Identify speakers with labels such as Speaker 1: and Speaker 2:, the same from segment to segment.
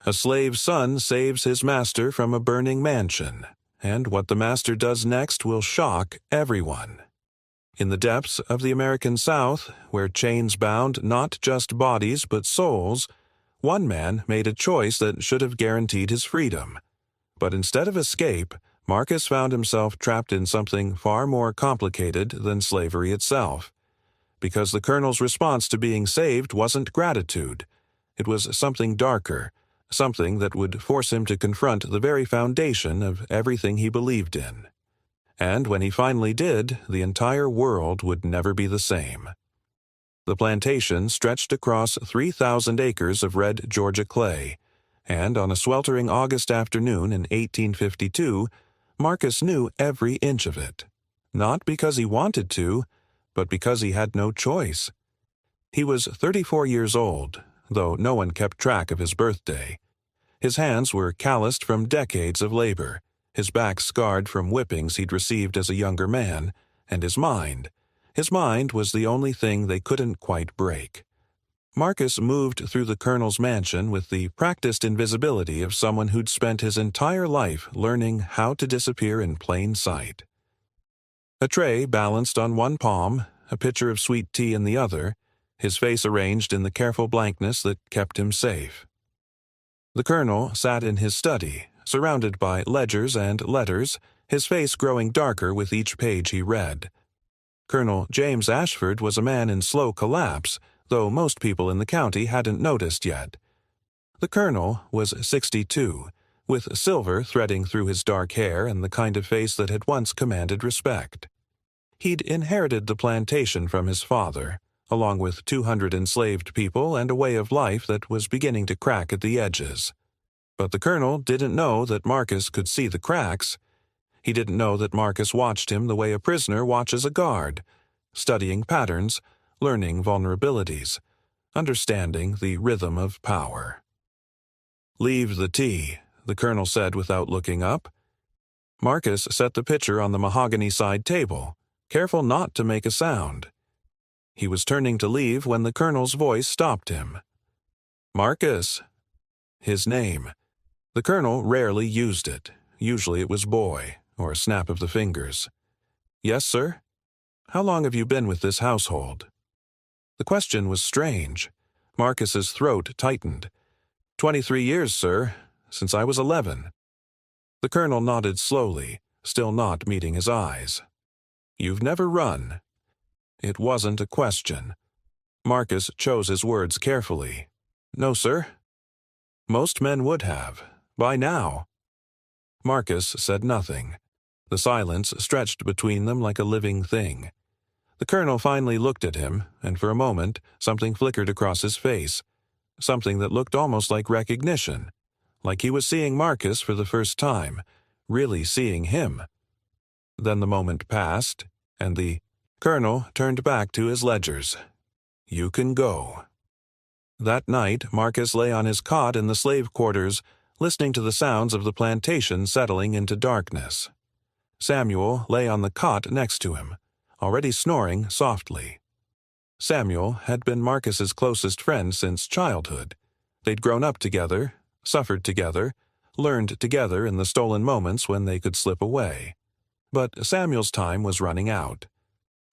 Speaker 1: A slave's son saves his master from a burning mansion, and what the master does next will shock everyone. In the depths of the American South, where chains bound not just bodies but souls, one man made a choice that should have guaranteed his freedom. But instead of escape, Marcus found himself trapped in something far more complicated than slavery itself. Because the colonel's response to being saved wasn't gratitude. It was something darker, something that would force him to confront the very foundation of everything he believed in. And when he finally did, the entire world would never be the same. The plantation stretched across 3,000 acres of red Georgia clay, and on a sweltering August afternoon in 1852, Marcus knew every inch of it. Not because he wanted to, but because he had no choice. He was 34 years old, though no one kept track of his birthday. His hands were calloused from decades of labor, his back scarred from whippings he'd received as a younger man, and his mind was the only thing they couldn't quite break. Marcus moved through the colonel's mansion with the practiced invisibility of someone who'd spent his entire life learning how to disappear in plain sight. A tray balanced on one palm, a pitcher of sweet tea in the other, his face arranged in the careful blankness that kept him safe. The colonel sat in his study, surrounded by ledgers and letters, his face growing darker with each page he read. Colonel James Ashford was a man in slow collapse, though most people in the county hadn't noticed yet. The colonel was 62, with silver threading through his dark hair and the kind of face that had once commanded respect. He'd inherited the plantation from his father, along with 200 enslaved people and a way of life that was beginning to crack at the edges. But the colonel didn't know that Marcus could see the cracks. He didn't know that Marcus watched him the way a prisoner watches a guard, studying patterns, learning vulnerabilities, understanding the rhythm of power. "Leave the tea," the colonel said without looking up. Marcus set the pitcher on the mahogany side table, careful not to make a sound. He was turning to leave when the colonel's voice stopped him. "Marcus." His name. The colonel rarely used it. Usually it was boy, or a snap of the fingers. "Yes, sir? How long have you been with this household?" The question was strange. Marcus's throat tightened. 23 years, sir, since I was 11. The colonel nodded slowly, still not meeting his eyes. "You've never run." It wasn't a question. Marcus chose his words carefully. "No, sir." Most men would have, by now. Marcus said nothing. The silence stretched between them like a living thing. The colonel finally looked at him, and for a moment something flickered across his face, something that looked almost like recognition, like he was seeing Marcus for the first time, really seeing him. Then the moment passed, and the colonel turned back to his ledgers. "You can go." That night, Marcus lay on his cot in the slave quarters, listening to the sounds of the plantation settling into darkness. Samuel lay on the cot next to him, already snoring softly. Samuel had been Marcus's closest friend since childhood. They'd grown up together, suffered together, learned together in the stolen moments when they could slip away. But Samuel's time was running out.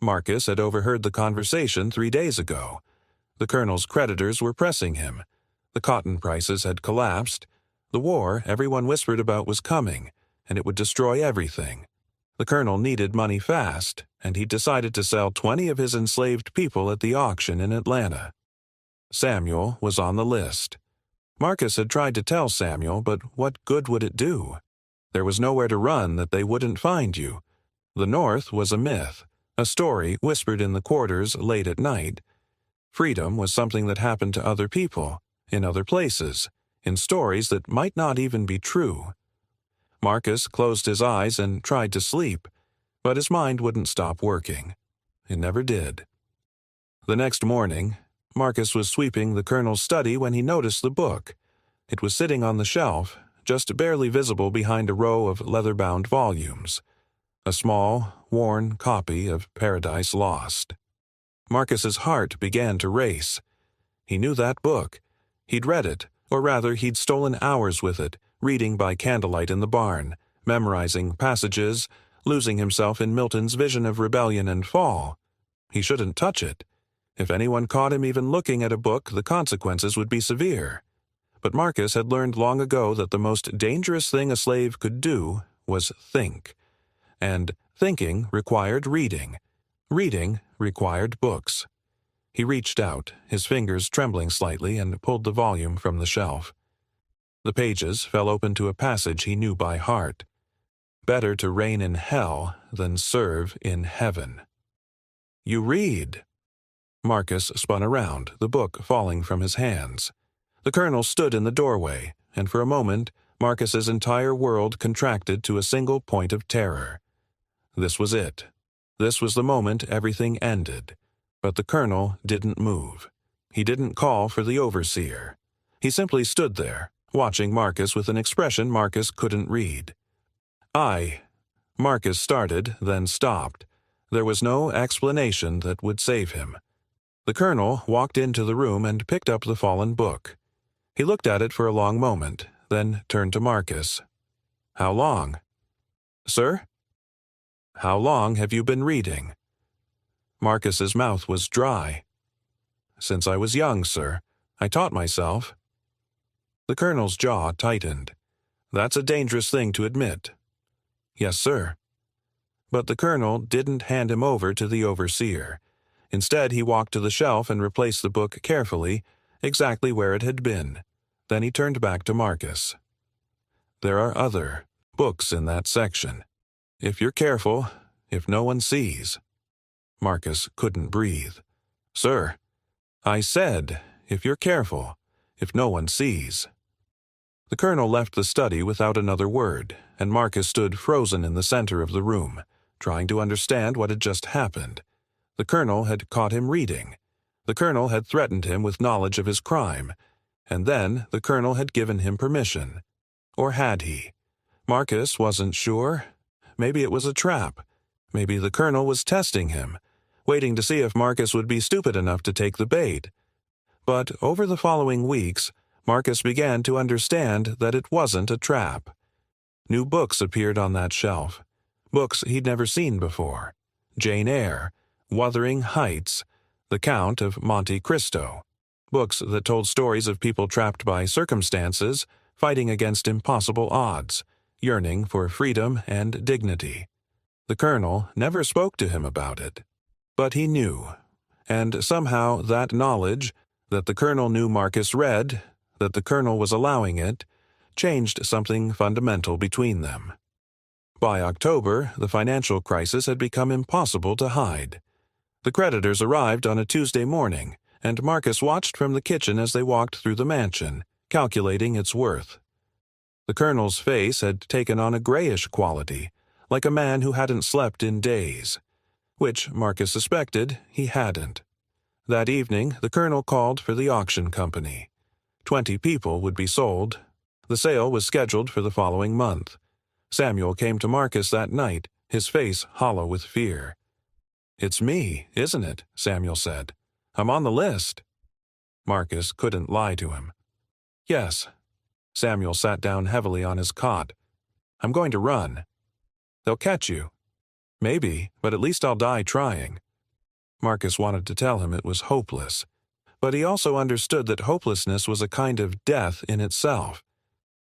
Speaker 1: Marcus had overheard the conversation 3 days ago. The colonel's creditors were pressing him. The cotton prices had collapsed. The war everyone whispered about was coming, and it would destroy everything. The colonel needed money fast, and he decided to sell 20 of his enslaved people at the auction in Atlanta. Samuel was on the list. Marcus had tried to tell Samuel, but what good would it do? There was nowhere to run that they wouldn't find you. The North was a myth, a story whispered in the quarters late at night. Freedom was something that happened to other people, in other places, in stories that might not even be true. Marcus closed his eyes and tried to sleep, but his mind wouldn't stop working. It never did. The next morning, Marcus was sweeping the colonel's study when he noticed the book. It was sitting on the shelf, just barely visible behind a row of leather-bound volumes. A small, worn copy of Paradise Lost. Marcus's heart began to race. He knew that book. He'd read it, Or rather, he'd stolen hours with it, reading by candlelight in the barn, memorizing passages, losing himself in Milton's vision of rebellion and fall. He shouldn't touch it. If anyone caught him even looking at a book, the consequences would be severe. But Marcus had learned long ago that the most dangerous thing a slave could do was think. And thinking required reading. Reading required books. He reached out, his fingers trembling slightly, and pulled the volume from the shelf. The pages fell open to a passage he knew by heart. Better to reign in hell than serve in heaven. You read. Marcus spun around, the book falling from his hands. The colonel stood in the doorway, and for a moment Marcus's entire world contracted to a single point of terror. This was it. This was the moment everything ended. But the colonel didn't move. He didn't call for the overseer. He simply stood there, watching Marcus with an expression Marcus couldn't read. Marcus started, then stopped. There was no explanation that would save him. The colonel walked into the room and picked up the fallen book. He looked at it for a long moment, then turned to Marcus. How long? Sir? How long have you been reading? Marcus's mouth was dry. Since I was young, sir. I taught myself. The colonel's jaw tightened. That's a dangerous thing to admit. Yes, sir. But the colonel didn't hand him over to the overseer. Instead, he walked to the shelf and replaced the book carefully, exactly where it had been. Then he turned back to Marcus. There are other books in that section. If you're careful, if no one sees. Marcus couldn't breathe. Sir, I said, if you're careful, if no one sees. The colonel left the study without another word, and Marcus stood frozen in the center of the room, trying to understand what had just happened. The colonel had caught him reading. The colonel had threatened him with knowledge of his crime, and then the colonel had given him permission. Or had he? Marcus wasn't sure. Maybe it was a trap. Maybe the colonel was testing him, waiting to see if Marcus would be stupid enough to take the bait. But over the following weeks, Marcus began to understand that it wasn't a trap. New books appeared on that shelf. Books he'd never seen before. Jane Eyre, Wuthering Heights, The Count of Monte Cristo. Books that told stories of people trapped by circumstances, fighting against impossible odds, yearning for freedom and dignity. The colonel never spoke to him about it. But he knew. And somehow that knowledge, that the colonel knew Marcus read, that the colonel was allowing it, changed something fundamental between them. By October, the financial crisis had become impossible to hide. The creditors arrived on a Tuesday morning, and Marcus watched from the kitchen as they walked through the mansion, calculating its worth. The colonel's face had taken on a grayish quality, like a man who hadn't slept in days. Which Marcus suspected he hadn't. That evening, the colonel called for the auction company. 20 people would be sold. The sale was scheduled for the following month. Samuel came to Marcus that night, his face hollow with fear. "It's me, isn't it?" Samuel said. "I'm on the list." Marcus couldn't lie to him. "Yes." Samuel sat down heavily on his cot. "I'm going to run." "They'll catch you." "Maybe, but at least I'll die trying." Marcus wanted to tell him it was hopeless, but he also understood that hopelessness was a kind of death in itself.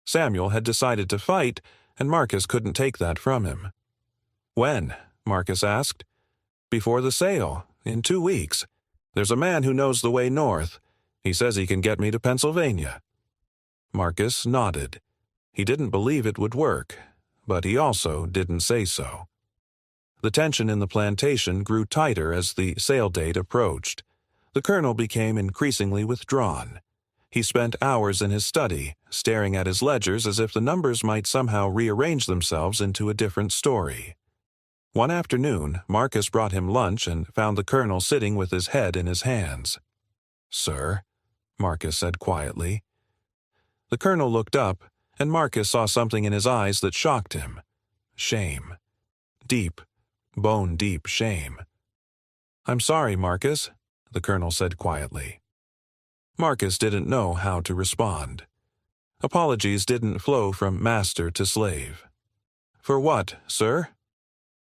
Speaker 1: Samuel had decided to fight, and Marcus couldn't take that from him. "When?" Marcus asked. "Before the sale, in 2 weeks. There's a man who knows the way north. He says he can get me to Pennsylvania." Marcus nodded. He didn't believe it would work, but he also didn't say so. The tension in the plantation grew tighter as the sale date approached. The colonel became increasingly withdrawn. He spent hours in his study, staring at his ledgers as if the numbers might somehow rearrange themselves into a different story. One afternoon, Marcus brought him lunch and found the colonel sitting with his head in his hands. "Sir," Marcus said quietly. The colonel looked up, and Marcus saw something in his eyes that shocked him. Shame. Deep, bone-deep shame. "I'm sorry, Marcus," the colonel said quietly. Marcus didn't know how to respond. Apologies didn't flow from master to slave. For what, sir?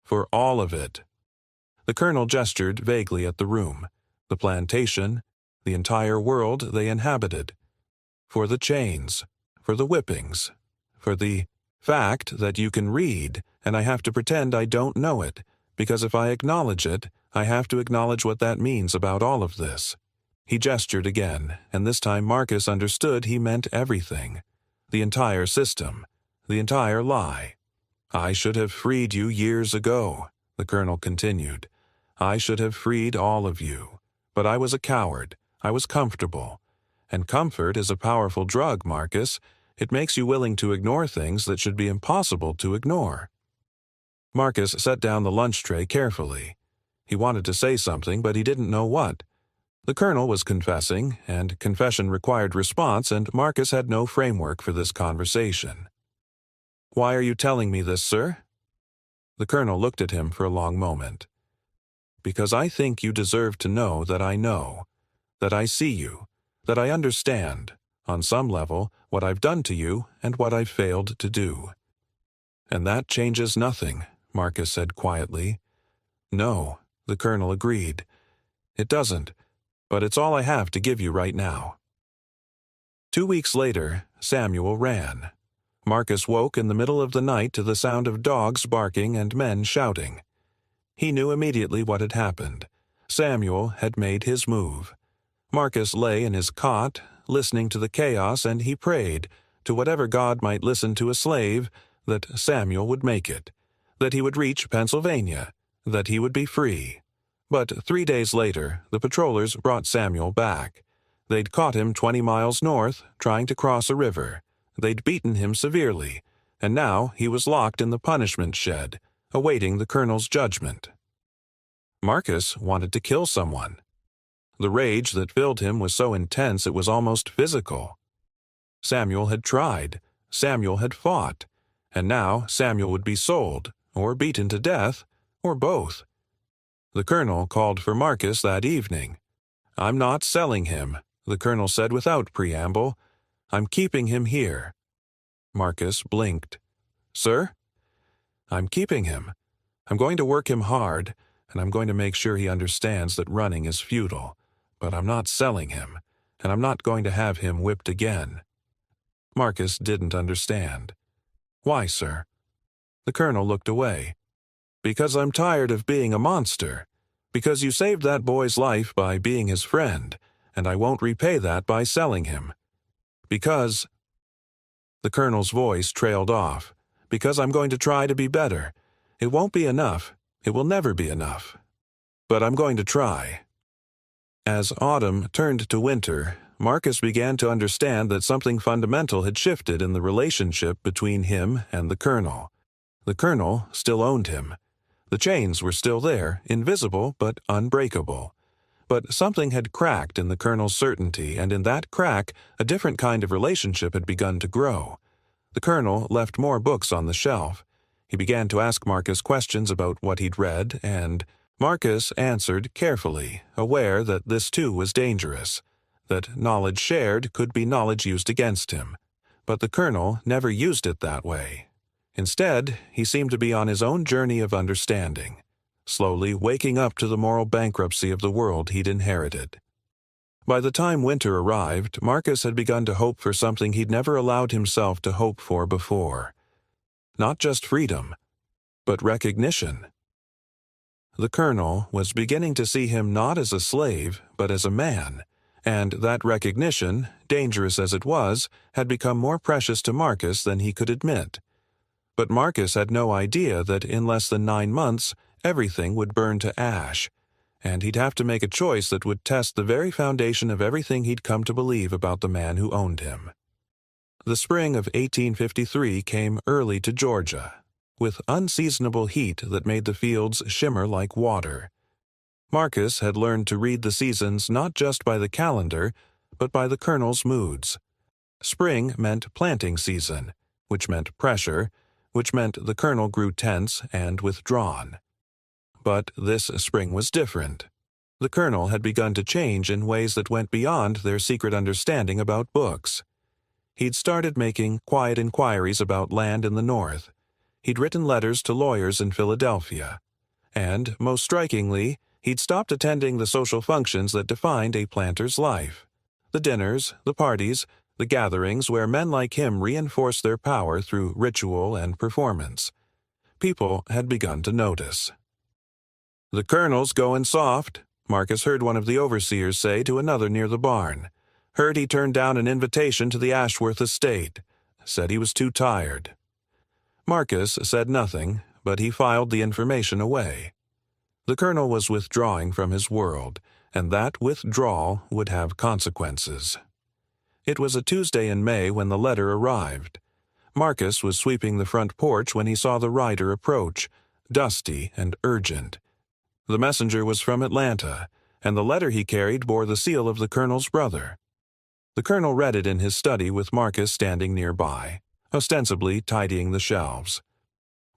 Speaker 1: For all of it. The colonel gestured vaguely at the room, the plantation, the entire world they inhabited. For the chains, for the whippings, for the fact that you can read, and I have to pretend I don't know it, because if I acknowledge it, I have to acknowledge what that means about all of this. He gestured again, and this time Marcus understood he meant everything. The entire system, the entire lie. I should have freed you years ago, the colonel continued. I should have freed all of you. But I was a coward. I was comfortable. And comfort is a powerful drug, Marcus. It makes you willing to ignore things that should be impossible to ignore. Marcus set down the lunch tray carefully. He wanted to say something, but he didn't know what. The colonel was confessing, and confession required response, and Marcus had no framework for this conversation. Why are you telling me this, sir? The colonel looked at him for a long moment. Because I think you deserve to know, that I see you, that I understand, on some level, what I've done to you and what I've failed to do. And that changes nothing, Marcus said quietly. No, the colonel agreed. It doesn't, but it's all I have to give you right now. 2 weeks later, Samuel ran. Marcus woke in the middle of the night to the sound of dogs barking and men shouting. He knew immediately what had happened. Samuel had made his move. Marcus lay in his cot, listening to the chaos, and he prayed, to whatever God might listen to a slave, that Samuel would make it, that he would reach Pennsylvania, that he would be free. But 3 days later, the patrollers brought Samuel back. They'd caught him 20 miles north, trying to cross a river. They'd beaten him severely, and now he was locked in the punishment shed, awaiting the colonel's judgment. Marcus wanted to kill someone. The rage that filled him was so intense it was almost physical. Samuel had tried, Samuel had fought, and now Samuel would be sold, or beaten to death, or both. The colonel called for Marcus that evening. I'm not selling him, the colonel said without preamble. I'm keeping him here. Marcus blinked. Sir? I'm keeping him. I'm going to work him hard, and I'm going to make sure he understands that running is futile. But I'm not selling him, and I'm not going to have him whipped again. Marcus didn't understand. Why, sir? The colonel looked away. Because I'm tired of being a monster. Because you saved that boy's life by being his friend, and I won't repay that by selling him. Because... The colonel's voice trailed off. Because I'm going to try to be better. It won't be enough. It will never be enough. But I'm going to try. As autumn turned to winter, Marcus began to understand that something fundamental had shifted in the relationship between him and the colonel. The colonel still owned him. The chains were still there, invisible but unbreakable. But something had cracked in the colonel's certainty, and in that crack, a different kind of relationship had begun to grow. The colonel left more books on the shelf. He began to ask Marcus questions about what he'd read, and Marcus answered carefully, aware that this too was dangerous, that knowledge shared could be knowledge used against him. But the colonel never used it that way. Instead, he seemed to be on his own journey of understanding, slowly waking up to the moral bankruptcy of the world he'd inherited. By the time winter arrived, Marcus had begun to hope for something he'd never allowed himself to hope for before. Not just freedom, but recognition. The colonel was beginning to see him not as a slave, but as a man, and that recognition, dangerous as it was, had become more precious to Marcus than he could admit. But Marcus had no idea that in less than 9 months, everything would burn to ash, and he'd have to make a choice that would test the very foundation of everything he'd come to believe about the man who owned him. The spring of 1853 came early to Georgia, with unseasonable heat that made the fields shimmer like water. Marcus had learned to read the seasons not just by the calendar, but by the colonel's moods. Spring meant planting season, which meant pressure, which meant the colonel grew tense and withdrawn. But this spring was different. The colonel had begun to change in ways that went beyond their secret understanding about books. He'd started making quiet inquiries about land in the north. He'd written letters to lawyers in Philadelphia. And, most strikingly, he'd stopped attending the social functions that defined a planter's life. The dinners, the parties, the gatherings where men like him reinforced their power through ritual and performance. People had begun to notice. "The colonel's going soft," Marcus heard one of the overseers say to another near the barn. "Heard he turned down an invitation to the Ashworth estate. Said he was too tired." Marcus said nothing, but he filed the information away. The colonel was withdrawing from his world, and that withdrawal would have consequences. It was a Tuesday in May when the letter arrived. Marcus was sweeping the front porch when he saw the rider approach, dusty and urgent. The messenger was from Atlanta, and the letter he carried bore the seal of the colonel's brother. The colonel read it in his study with Marcus standing nearby, ostensibly tidying the shelves.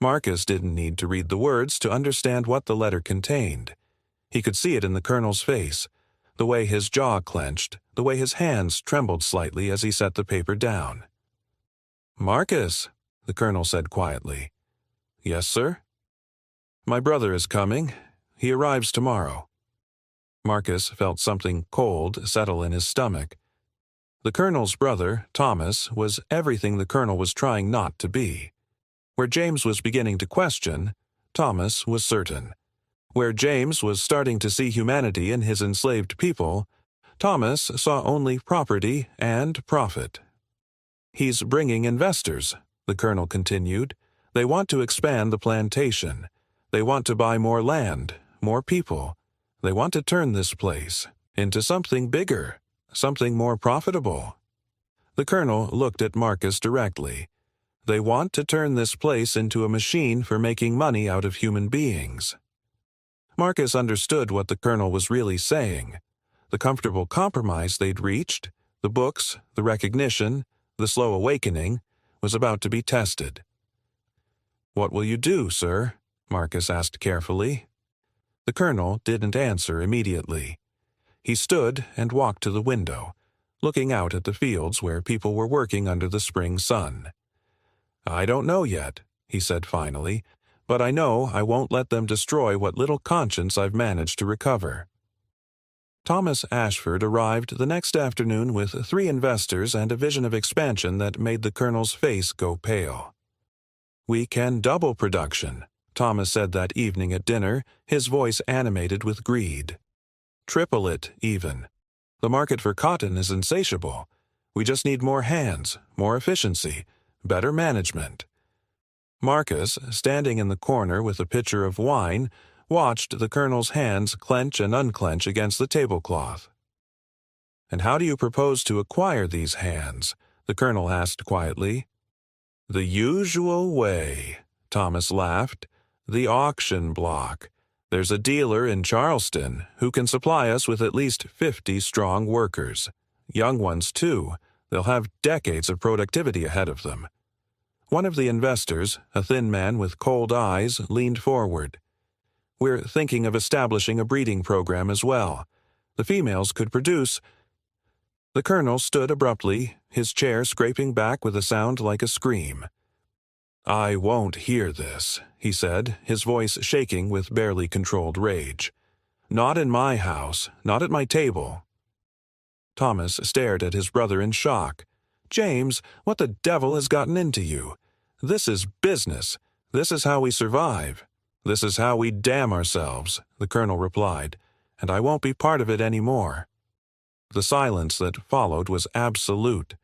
Speaker 1: Marcus didn't need to read the words to understand what the letter contained. He could see it in the colonel's face, the way his jaw clenched, the way his hands trembled slightly as he set the paper down. "Marcus," the colonel said quietly. "Yes, sir?" "My brother is coming. He arrives tomorrow." Marcus felt something cold settle in his stomach. The colonel's brother, Thomas, was everything the colonel was trying not to be. Where James was beginning to question, Thomas was certain. Where James was starting to see humanity in his enslaved people, Thomas saw only property and profit. "He's bringing investors," the colonel continued. "They want to expand the plantation. They want to buy more land, more people. They want to turn this place into something bigger, something more profitable." The colonel looked at Marcus directly. "They want to turn this place into a machine for making money out of human beings." Marcus understood what the colonel was really saying. The comfortable compromise they'd reached, the books, the recognition, the slow awakening, was about to be tested. "What will you do, sir?" Marcus asked carefully. The colonel didn't answer immediately. He stood and walked to the window, looking out at the fields where people were working under the spring sun. "I don't know yet," he said finally, "but I know I won't let them destroy what little conscience I've managed to recover." Thomas Ashford arrived the next afternoon with 3 investors and a vision of expansion that made the colonel's face go pale. "We can double production," Thomas said that evening at dinner, his voice animated with greed. "Triple it, even. The market for cotton is insatiable. We just need more hands, more efficiency, better management." Marcus, standing in the corner with a pitcher of wine, watched the colonel's hands clench and unclench against the tablecloth. "And how do you propose to acquire these hands?" the colonel asked quietly. "The usual way," Thomas laughed. "The auction block. There's a dealer in Charleston who can supply us with at least 50 strong workers. Young ones, too. They'll have decades of productivity ahead of them." One of the investors, a thin man with cold eyes, leaned forward. "We're thinking of establishing a breeding program as well. The females could produce—" The colonel stood abruptly, his chair scraping back with a sound like a scream. "I won't hear this," he said, his voice shaking with barely controlled rage. "Not in my house, not at my table." Thomas stared at his brother in shock. "James, what the devil has gotten into you? This is business. This is how we survive. This is how we damn ourselves," the colonel replied, "and I won't be part of it anymore." The silence that followed was absolute.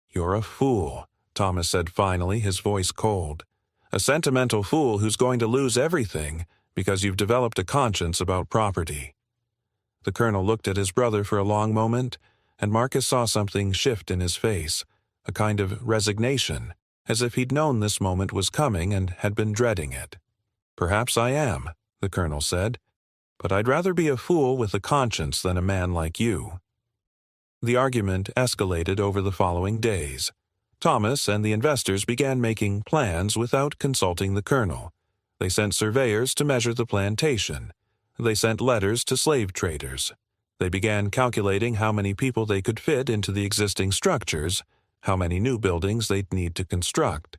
Speaker 1: "You're a fool," Thomas said finally, his voice cold. "A sentimental fool who's going to lose everything because you've developed a conscience about property." The colonel looked at his brother for a long moment, and Marcus saw something shift in his face, a kind of resignation, as if he'd known this moment was coming and had been dreading it. "Perhaps I am," the colonel said, "but I'd rather be a fool with a conscience than a man like you." The argument escalated over the following days. Thomas and the investors began making plans without consulting the colonel. They sent surveyors to measure the plantation. They sent letters to slave traders. They began calculating how many people they could fit into the existing structures, how many new buildings they'd need to construct.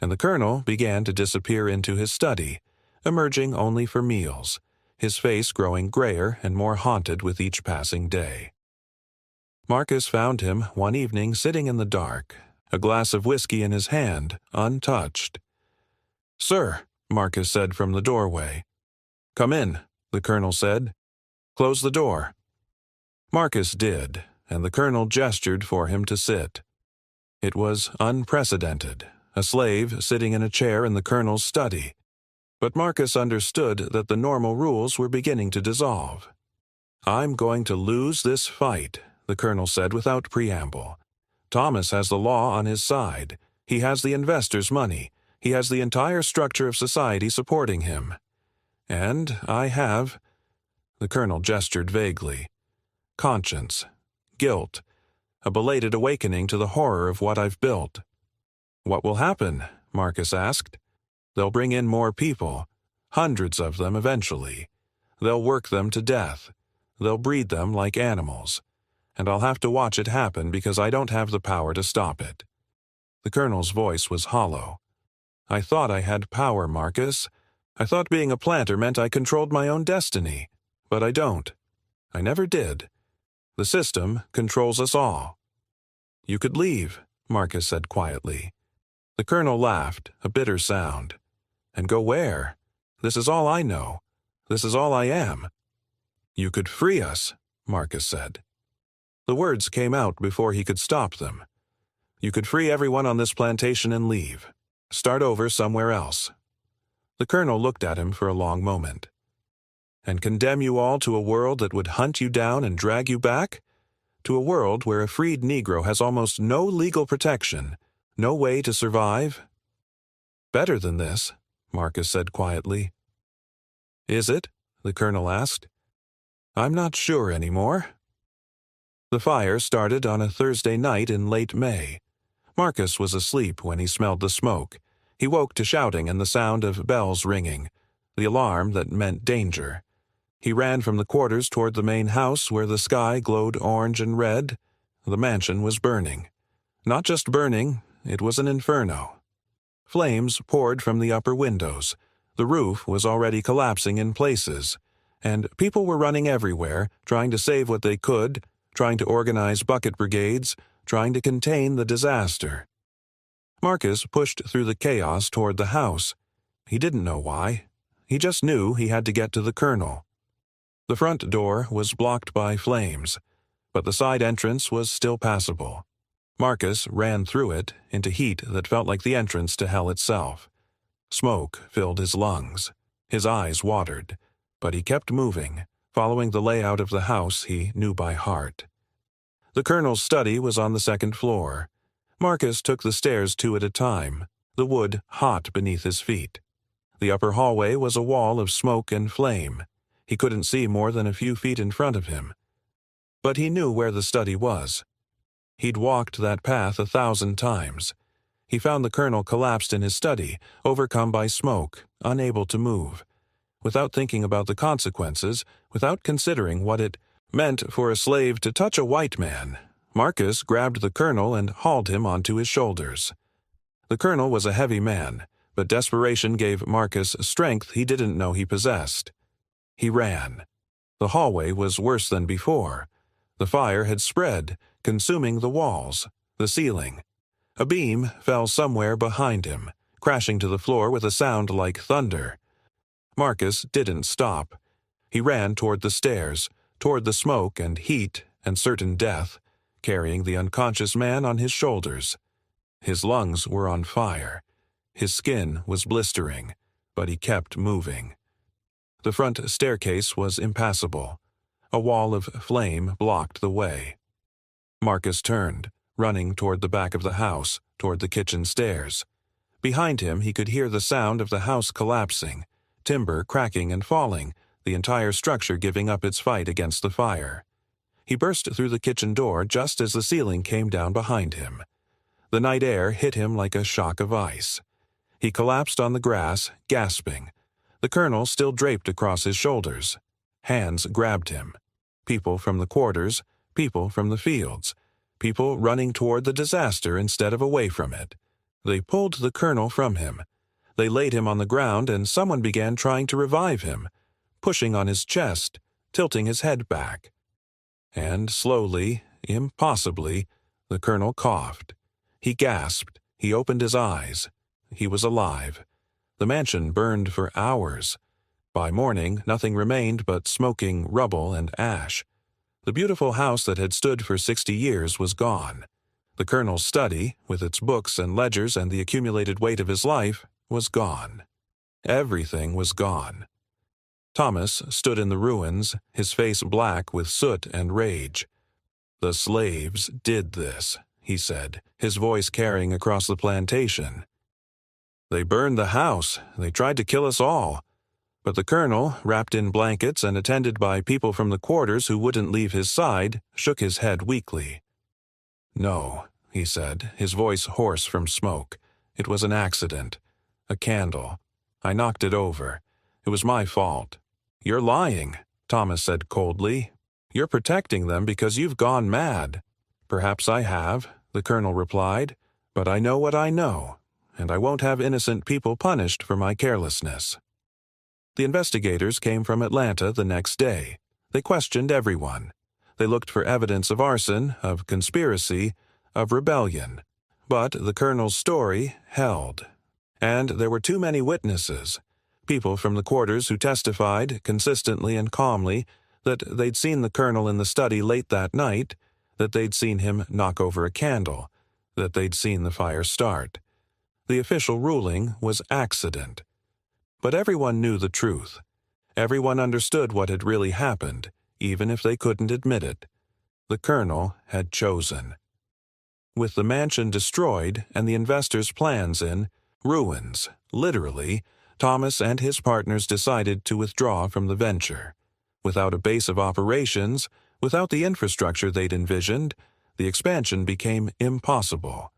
Speaker 1: And the colonel began to disappear into his study, emerging only for meals, his face growing grayer and more haunted with each passing day. Marcus found him one evening sitting in the dark, a glass of whiskey in his hand, untouched. "Sir," Marcus said from the doorway. "Come in," the colonel said. "Close the door." Marcus did, and the colonel gestured for him to sit. It was unprecedented, a slave sitting in a chair in the colonel's study. But Marcus understood that the normal rules were beginning to dissolve. "I'm going to lose this fight," the colonel said without preamble. "Thomas has the law on his side. He has the investors' money. He has the entire structure of society supporting him. And I have," the colonel gestured vaguely, "conscience, guilt, a belated awakening to the horror of what I've built." "What will happen?" Marcus asked. "They'll bring in more people, hundreds of them eventually. They'll work them to death. They'll breed them like animals. And I'll have to watch it happen because I don't have the power to stop it." The colonel's voice was hollow. "I thought I had power, Marcus. I thought being a planter meant I controlled my own destiny. But I don't. I never did. The system controls us all." "You could leave," Marcus said quietly. The colonel laughed, a bitter sound. "And go where? This is all I know. This is all I am." "You could free us," Marcus said. The words came out before he could stop them. "You could free everyone on this plantation and leave. Start over somewhere else." The colonel looked at him for a long moment. "And condemn you all to a world that would hunt you down and drag you back? To a world where a freed Negro has almost no legal protection, no way to survive?" "Better than this," Marcus said quietly. "Is it?" the colonel asked. "I'm not sure anymore." The fire started on a Thursday night in late May. Marcus was asleep when he smelled the smoke. He woke to shouting and the sound of bells ringing, the alarm that meant danger. He ran from the quarters toward the main house where the sky glowed orange and red. The mansion was burning. Not just burning, it was an inferno. Flames poured from the upper windows. The roof was already collapsing in places, and people were running everywhere, trying to save what they could, trying to organize bucket brigades, trying to contain the disaster. Marcus pushed through the chaos toward the house. He didn't know why. He just knew he had to get to the colonel. The front door was blocked by flames, but the side entrance was still passable. Marcus ran through it into heat that felt like the entrance to hell itself. Smoke filled his lungs. His eyes watered, but he kept moving, following the layout of the house he knew by heart. The colonel's study was on the second floor. Marcus took the stairs two at a time, the wood hot beneath his feet. The upper hallway was a wall of smoke and flame. He couldn't see more than a few feet in front of him. But he knew where the study was. He'd walked that path 1,000 times. He found the colonel collapsed in his study, overcome by smoke, unable to move. Without thinking about the consequences, without considering what it meant for a slave to touch a white man, Marcus grabbed the colonel and hauled him onto his shoulders. The colonel was a heavy man, but desperation gave Marcus strength he didn't know he possessed. He ran. The hallway was worse than before. The fire had spread, consuming the walls, the ceiling. A beam fell somewhere behind him, crashing to the floor with a sound like thunder. Marcus didn't stop. He ran toward the stairs, toward the smoke and heat and certain death, carrying the unconscious man on his shoulders. His lungs were on fire. His skin was blistering, but he kept moving. The front staircase was impassable. A wall of flame blocked the way. Marcus turned, running toward the back of the house, toward the kitchen stairs. Behind him he could hear the sound of the house collapsing, timber cracking and falling, the entire structure giving up its fight against the fire. He burst through the kitchen door just as the ceiling came down behind him. The night air hit him like a shock of ice. He collapsed on the grass, gasping. The colonel still draped across his shoulders. Hands grabbed him. People from the quarters, people from the fields, people running toward the disaster instead of away from it. They pulled the colonel from him. They laid him on the ground, and someone began trying to revive him, pushing on his chest, tilting his head back. And slowly, impossibly, the colonel coughed. He gasped. He opened his eyes. He was alive. The mansion burned for hours. By morning, nothing remained but smoking rubble and ash. The beautiful house that had stood for 60 years was gone. The colonel's study, with its books and ledgers and the accumulated weight of his life, was gone. Everything was gone. Thomas stood in the ruins, his face black with soot and rage. "The slaves did this," he said, his voice carrying across the plantation. "They burned the house. They tried to kill us all." But the colonel, wrapped in blankets and attended by people from the quarters who wouldn't leave his side, shook his head weakly. "No," he said, his voice hoarse from smoke. "It was an accident. A candle. I knocked it over. It was my fault." "You're lying," Thomas said coldly. "You're protecting them because you've gone mad." "Perhaps I have," the colonel replied, "but I know what I know, and I won't have innocent people punished for my carelessness." The investigators came from Atlanta the next day. They questioned everyone. They looked for evidence of arson, of conspiracy, of rebellion. But the colonel's story held. And there were too many witnesses, people from the quarters who testified, consistently and calmly, that they'd seen the colonel in the study late that night, that they'd seen him knock over a candle, that they'd seen the fire start. The official ruling was accident. But everyone knew the truth. Everyone understood what had really happened, even if they couldn't admit it. The colonel had chosen. With the mansion destroyed and the investors' plans in ruins, literally, Thomas and his partners decided to withdraw from the venture. Without a base of operations, without the infrastructure they'd envisioned, the expansion became impossible.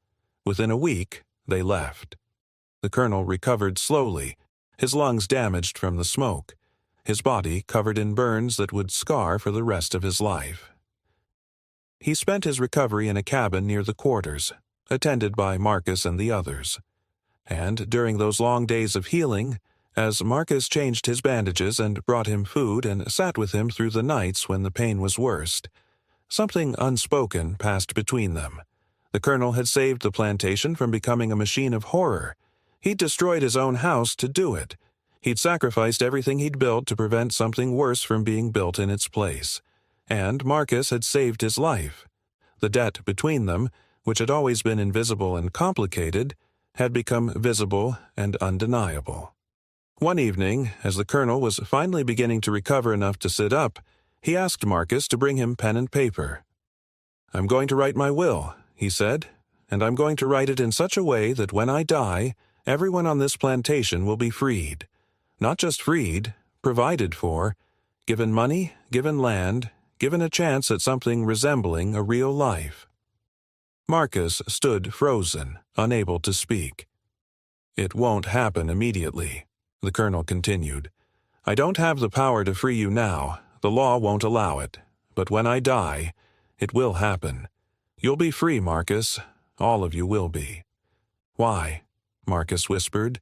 Speaker 1: Within a week, they left. The colonel recovered slowly, his lungs damaged from the smoke, his body covered in burns that would scar for the rest of his life. He spent his recovery in a cabin near the quarters, attended by Marcus and the others. And during those long days of healing, as Marcus changed his bandages and brought him food and sat with him through the nights when the pain was worst, something unspoken passed between them. The colonel had saved the plantation from becoming a machine of horror. He'd destroyed his own house to do it. He'd sacrificed everything he'd built to prevent something worse from being built in its place. And Marcus had saved his life. The debt between them, which had always been invisible and complicated, had become visible and undeniable. One evening, as the colonel was finally beginning to recover enough to sit up, he asked Marcus to bring him pen and paper. "I'm going to write my will," he said, "and I'm going to write it in such a way that when I die, everyone on this plantation will be freed. Not just freed, provided for, given money, given land, given a chance at something resembling a real life." Marcus stood frozen, unable to speak. "It won't happen immediately," the colonel continued. "I don't have the power to free you now. The law won't allow it. But when I die, it will happen. You'll be free, Marcus. All of you will be." "Why?" Marcus whispered.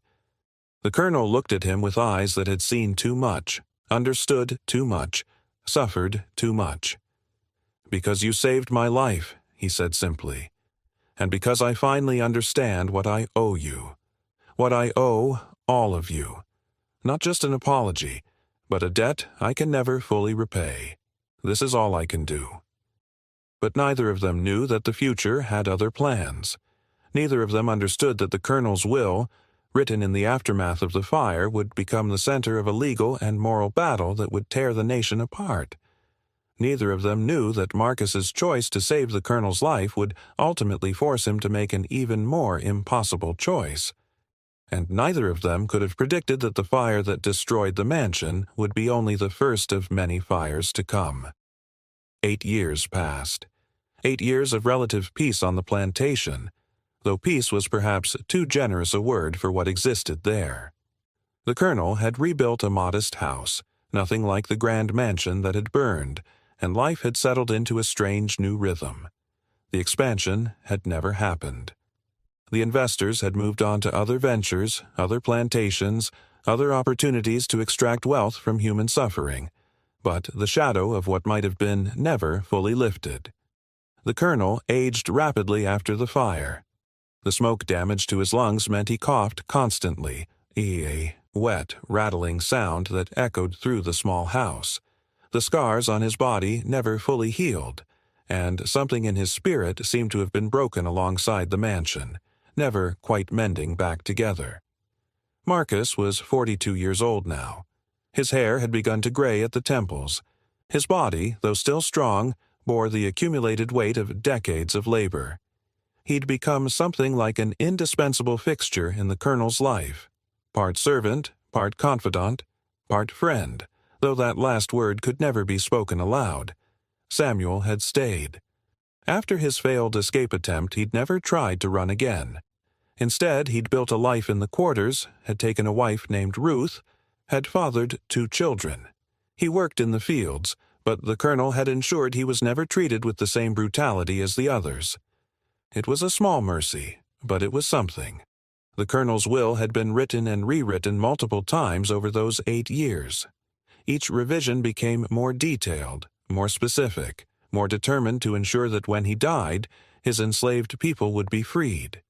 Speaker 1: The colonel looked at him with eyes that had seen too much, understood too much, suffered too much. "Because you saved my life," he said simply. "And because I finally understand what I owe you. What I owe all of you. Not just an apology, but a debt I can never fully repay. This is all I can do." But neither of them knew that the future had other plans. Neither of them understood that the colonel's will, written in the aftermath of the fire, would become the center of a legal and moral battle that would tear the nation apart. Neither of them knew that Marcus's choice to save the colonel's life would ultimately force him to make an even more impossible choice. And neither of them could have predicted that the fire that destroyed the mansion would be only the first of many fires to come. 8 years passed. 8 years of relative peace on the plantation, though peace was perhaps too generous a word for what existed there. The colonel had rebuilt a modest house, nothing like the grand mansion that had burned, and life had settled into a strange new rhythm. The expansion had never happened. The investors had moved on to other ventures, other plantations, other opportunities to extract wealth from human suffering, but the shadow of what might have been never fully lifted. The colonel aged rapidly after the fire. The smoke damage to his lungs meant he coughed constantly, a wet, rattling sound that echoed through the small house. The scars on his body never fully healed, and something in his spirit seemed to have been broken alongside the mansion, never quite mending back together. Marcus was 42 years old now. His hair had begun to gray at the temples. His body, though still strong, bore the accumulated weight of decades of labor. He'd become something like an indispensable fixture in the colonel's life, part servant, part confidant, part friend, though that last word could never be spoken aloud. Samuel had stayed. After his failed escape attempt, he'd never tried to run again. Instead, he'd built a life in the quarters, had taken a wife named Ruth, had fathered 2 children. He worked in the fields, but the colonel had ensured he was never treated with the same brutality as the others. It was a small mercy, but it was something. The colonel's will had been written and rewritten multiple times over those 8 years. Each revision became more detailed, more specific, more determined to ensure that when he died, his enslaved people would be freed.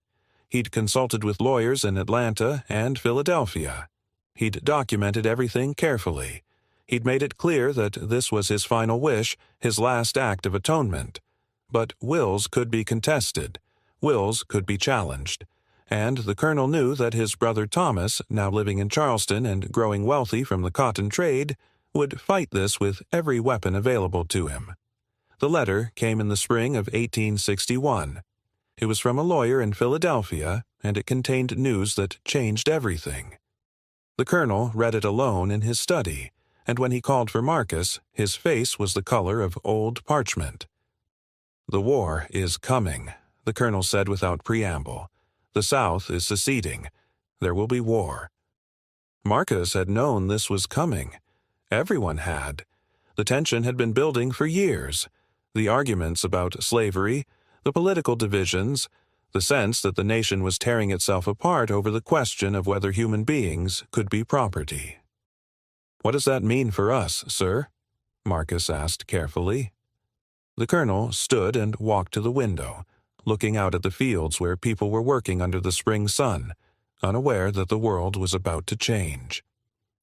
Speaker 1: He'd consulted with lawyers in Atlanta and Philadelphia. He'd documented everything carefully. He'd made it clear that this was his final wish, his last act of atonement. But wills could be contested. Wills could be challenged. And the colonel knew that his brother Thomas, now living in Charleston and growing wealthy from the cotton trade, would fight this with every weapon available to him. The letter came in the spring of 1861. It was from a lawyer in Philadelphia, and it contained news that changed everything. The colonel read it alone in his study, and when he called for Marcus, his face was the color of old parchment. "The war is coming," the colonel said without preamble. "The South is seceding. There will be war." Marcus had known this was coming. Everyone had. The tension had been building for years. The arguments about slavery, the political divisions, the sense that the nation was tearing itself apart over the question of whether human beings could be property. "What does that mean for us, sir?" Marcus asked carefully. The colonel stood and walked to the window, looking out at the fields where people were working under the spring sun, unaware that the world was about to change.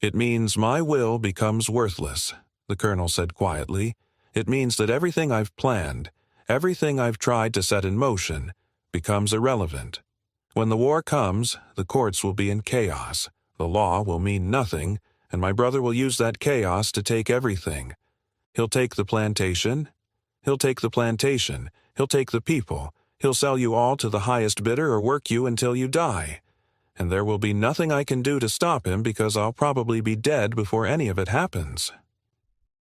Speaker 1: "It means my will becomes worthless," the colonel said quietly. "It means that everything I've planned, everything I've tried to set in motion, becomes irrelevant. When the war comes, the courts will be in chaos, the law will mean nothing, and my brother will use that chaos to take everything. He'll take the plantation, he'll take the people, he'll sell you all to the highest bidder or work you until you die. And there will be nothing I can do to stop him because I'll probably be dead before any of it happens."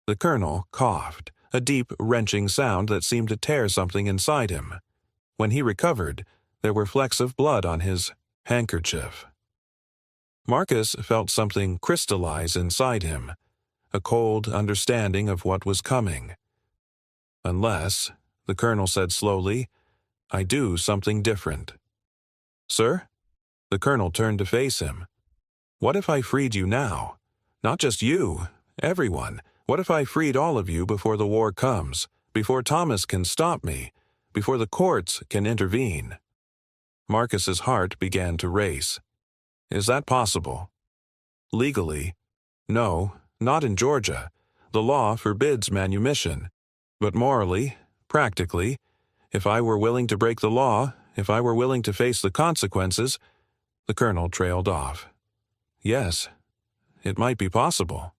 Speaker 1: The colonel coughed, a deep, wrenching sound that seemed to tear something inside him. When he recovered, there were flecks of blood on his handkerchief. Marcus felt something crystallize inside him, a cold understanding of what was coming. "Unless," the colonel said slowly, "I do something different." "Sir?" The colonel turned to face him. "What if I freed you now? Not just you, everyone. What if I freed all of you before the war comes, before Thomas can stop me, before the courts can intervene?" Marcus's heart began to race. "Is that possible?" "Legally, no, not in Georgia. The law forbids manumission. But morally, practically, if I were willing to break the law, if I were willing to face the consequences—" The colonel trailed off. "Yes, it might be possible."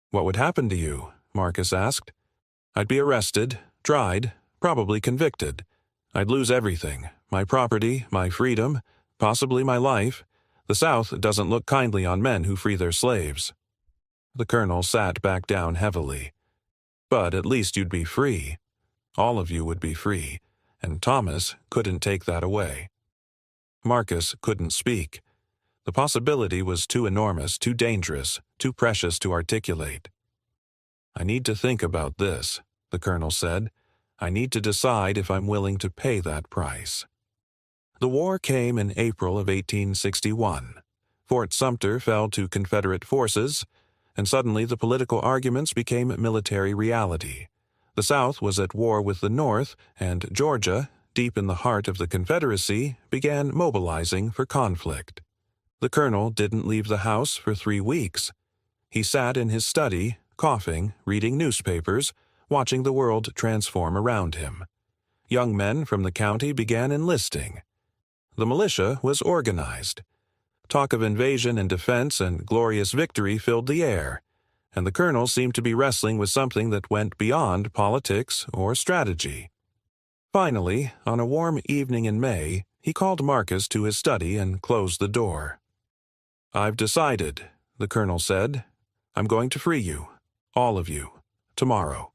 Speaker 1: "What would happen to you?" Marcus asked. "I'd be arrested, tried, probably convicted. I'd lose everything, my property, my freedom, possibly my life. The South doesn't look kindly on men who free their slaves." The colonel sat back down heavily. "But at least you'd be free. All of you would be free, and Thomas couldn't take that away." Marcus couldn't speak. The possibility was too enormous, too dangerous, too precious to articulate. "I need to think about this," the colonel said. I need to decide if I'm willing to pay that price. The war came in April of 1861. Fort Sumter fell to Confederate forces, and suddenly the political arguments became military reality. The South was at war with the North, and Georgia, deep in the heart of the Confederacy, began mobilizing for conflict. The colonel didn't leave the house for 3 weeks. He sat in his study, coughing, reading newspapers, watching the world transform around him. Young men from the county began enlisting. The militia was organized. Talk of invasion and defense and glorious victory filled the air, and the colonel seemed to be wrestling with something that went beyond politics or strategy. Finally, on a warm evening in May, he called Marcus to his study and closed the door. "I've decided," the colonel said. "I'm going to free you, all of you, tomorrow."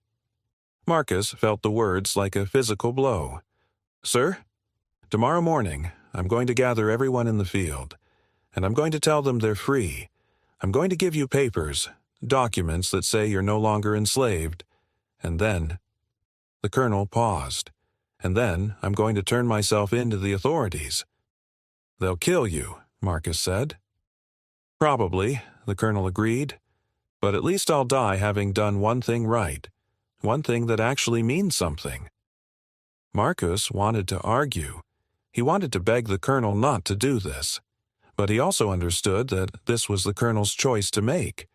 Speaker 1: Marcus felt the words like a physical blow. "Sir? Tomorrow morning, I'm going to gather everyone in the field, and I'm going to tell them they're free. I'm going to give you papers, documents that say you're no longer enslaved, and then—" The colonel paused. "And then I'm going to turn myself in to the authorities." "They'll kill you," Marcus said. "Probably," the colonel agreed. "But at least I'll die having done one thing right, one thing that actually means something." Marcus wanted to argue. He wanted to beg the colonel not to do this. But he also understood that this was the colonel's choice to make.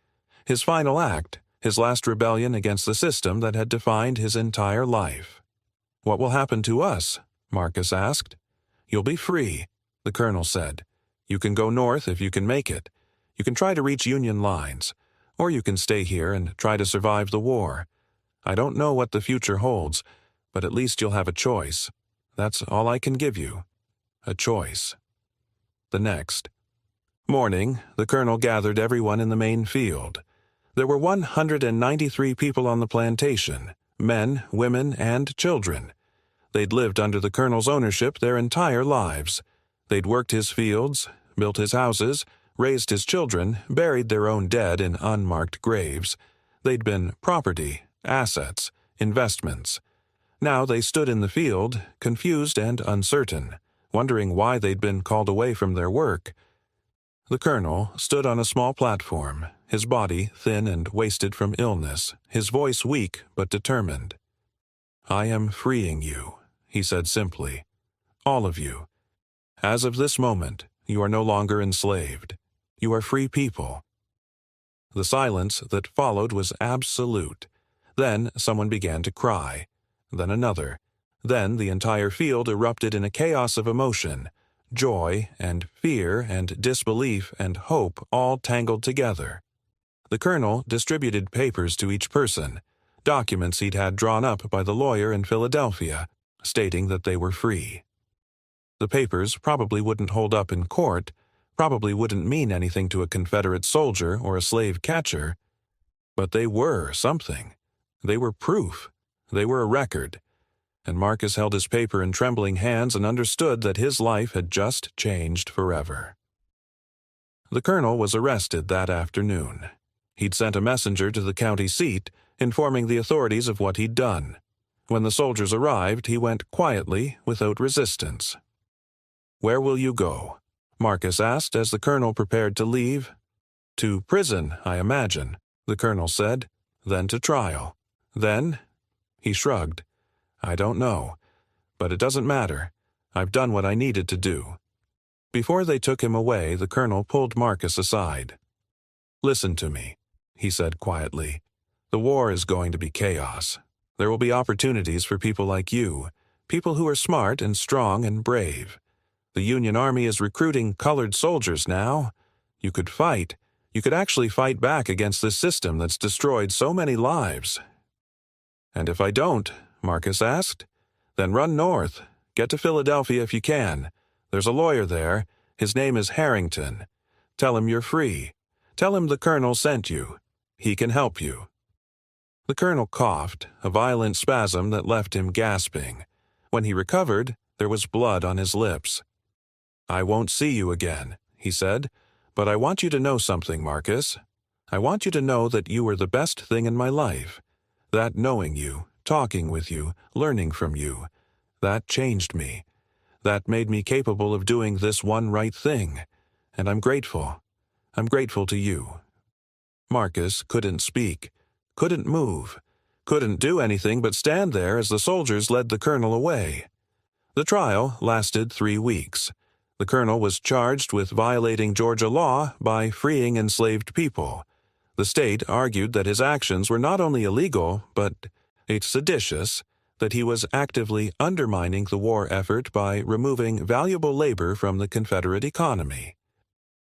Speaker 1: His final act, his last rebellion against the system that had defined his entire life. "What will happen to us?" Marcus asked. "You'll be free," the colonel said. "You can go north if you can make it. You can try to reach Union lines, or you can stay here and try to survive the war. I don't know what the future holds, but at least you'll have a choice. That's all I can give you. A choice." The next morning, the colonel gathered everyone in the main field. There were 193 people on the plantation, men, women, and children. They'd lived under the colonel's ownership their entire lives. They'd worked his fields, built his houses, raised his children, buried their own dead in unmarked graves. They'd been property, assets, investments. Now they stood in the field, confused and uncertain, wondering why they'd been called away from their work. The colonel stood on a small platform, his body thin and wasted from illness, his voice weak but determined. "I am freeing you," he said simply. "All of you. As of this moment, you are no longer enslaved. You are free people." The silence that followed was absolute. Then someone began to cry. Then another. Then the entire field erupted in a chaos of emotion. Joy and fear and disbelief and hope all tangled together. The colonel distributed papers to each person, documents he'd had drawn up by the lawyer in Philadelphia, stating that they were free. The papers probably wouldn't hold up in court, probably wouldn't mean anything to a Confederate soldier or a slave catcher, but they were something. They were proof. They were a record. And Marcus held his paper in trembling hands and understood that his life had just changed forever. The colonel was arrested that afternoon. He'd sent a messenger to the county seat, informing the authorities of what he'd done. When the soldiers arrived, he went quietly, without resistance. "Where will you go?" Marcus asked as the colonel prepared to leave. "To prison, I imagine," the colonel said. "Then to trial. Then—" He shrugged. "I don't know. But it doesn't matter. I've done what I needed to do." Before they took him away, the colonel pulled Marcus aside. "Listen to me," he said quietly. "The war is going to be chaos. There will be opportunities for people like you, people who are smart and strong and brave. The Union Army is recruiting colored soldiers now. You could fight. You could actually fight back against this system that's destroyed so many lives." "And if I don't?" Marcus asked. "Then run north. Get to Philadelphia if you can. There's a lawyer there. His name is Harrington. Tell him you're free. Tell him the colonel sent you. He can help you." The colonel coughed, a violent spasm that left him gasping. When he recovered, there was blood on his lips. "I won't see you again," he said, "but I want you to know something, Marcus. I want you to know that you were the best thing in my life. That knowing you talking with you, learning from you. That changed me. That made me capable of doing this one right thing. And I'm grateful. I'm grateful to you." Marcus couldn't speak, couldn't move, couldn't do anything but stand there as the soldiers led the colonel away. The trial lasted 3 weeks. The colonel was charged with violating Georgia law by freeing enslaved people. The state argued that his actions were not only illegal, but seditious, that he was actively undermining the war effort by removing valuable labor from the Confederate economy.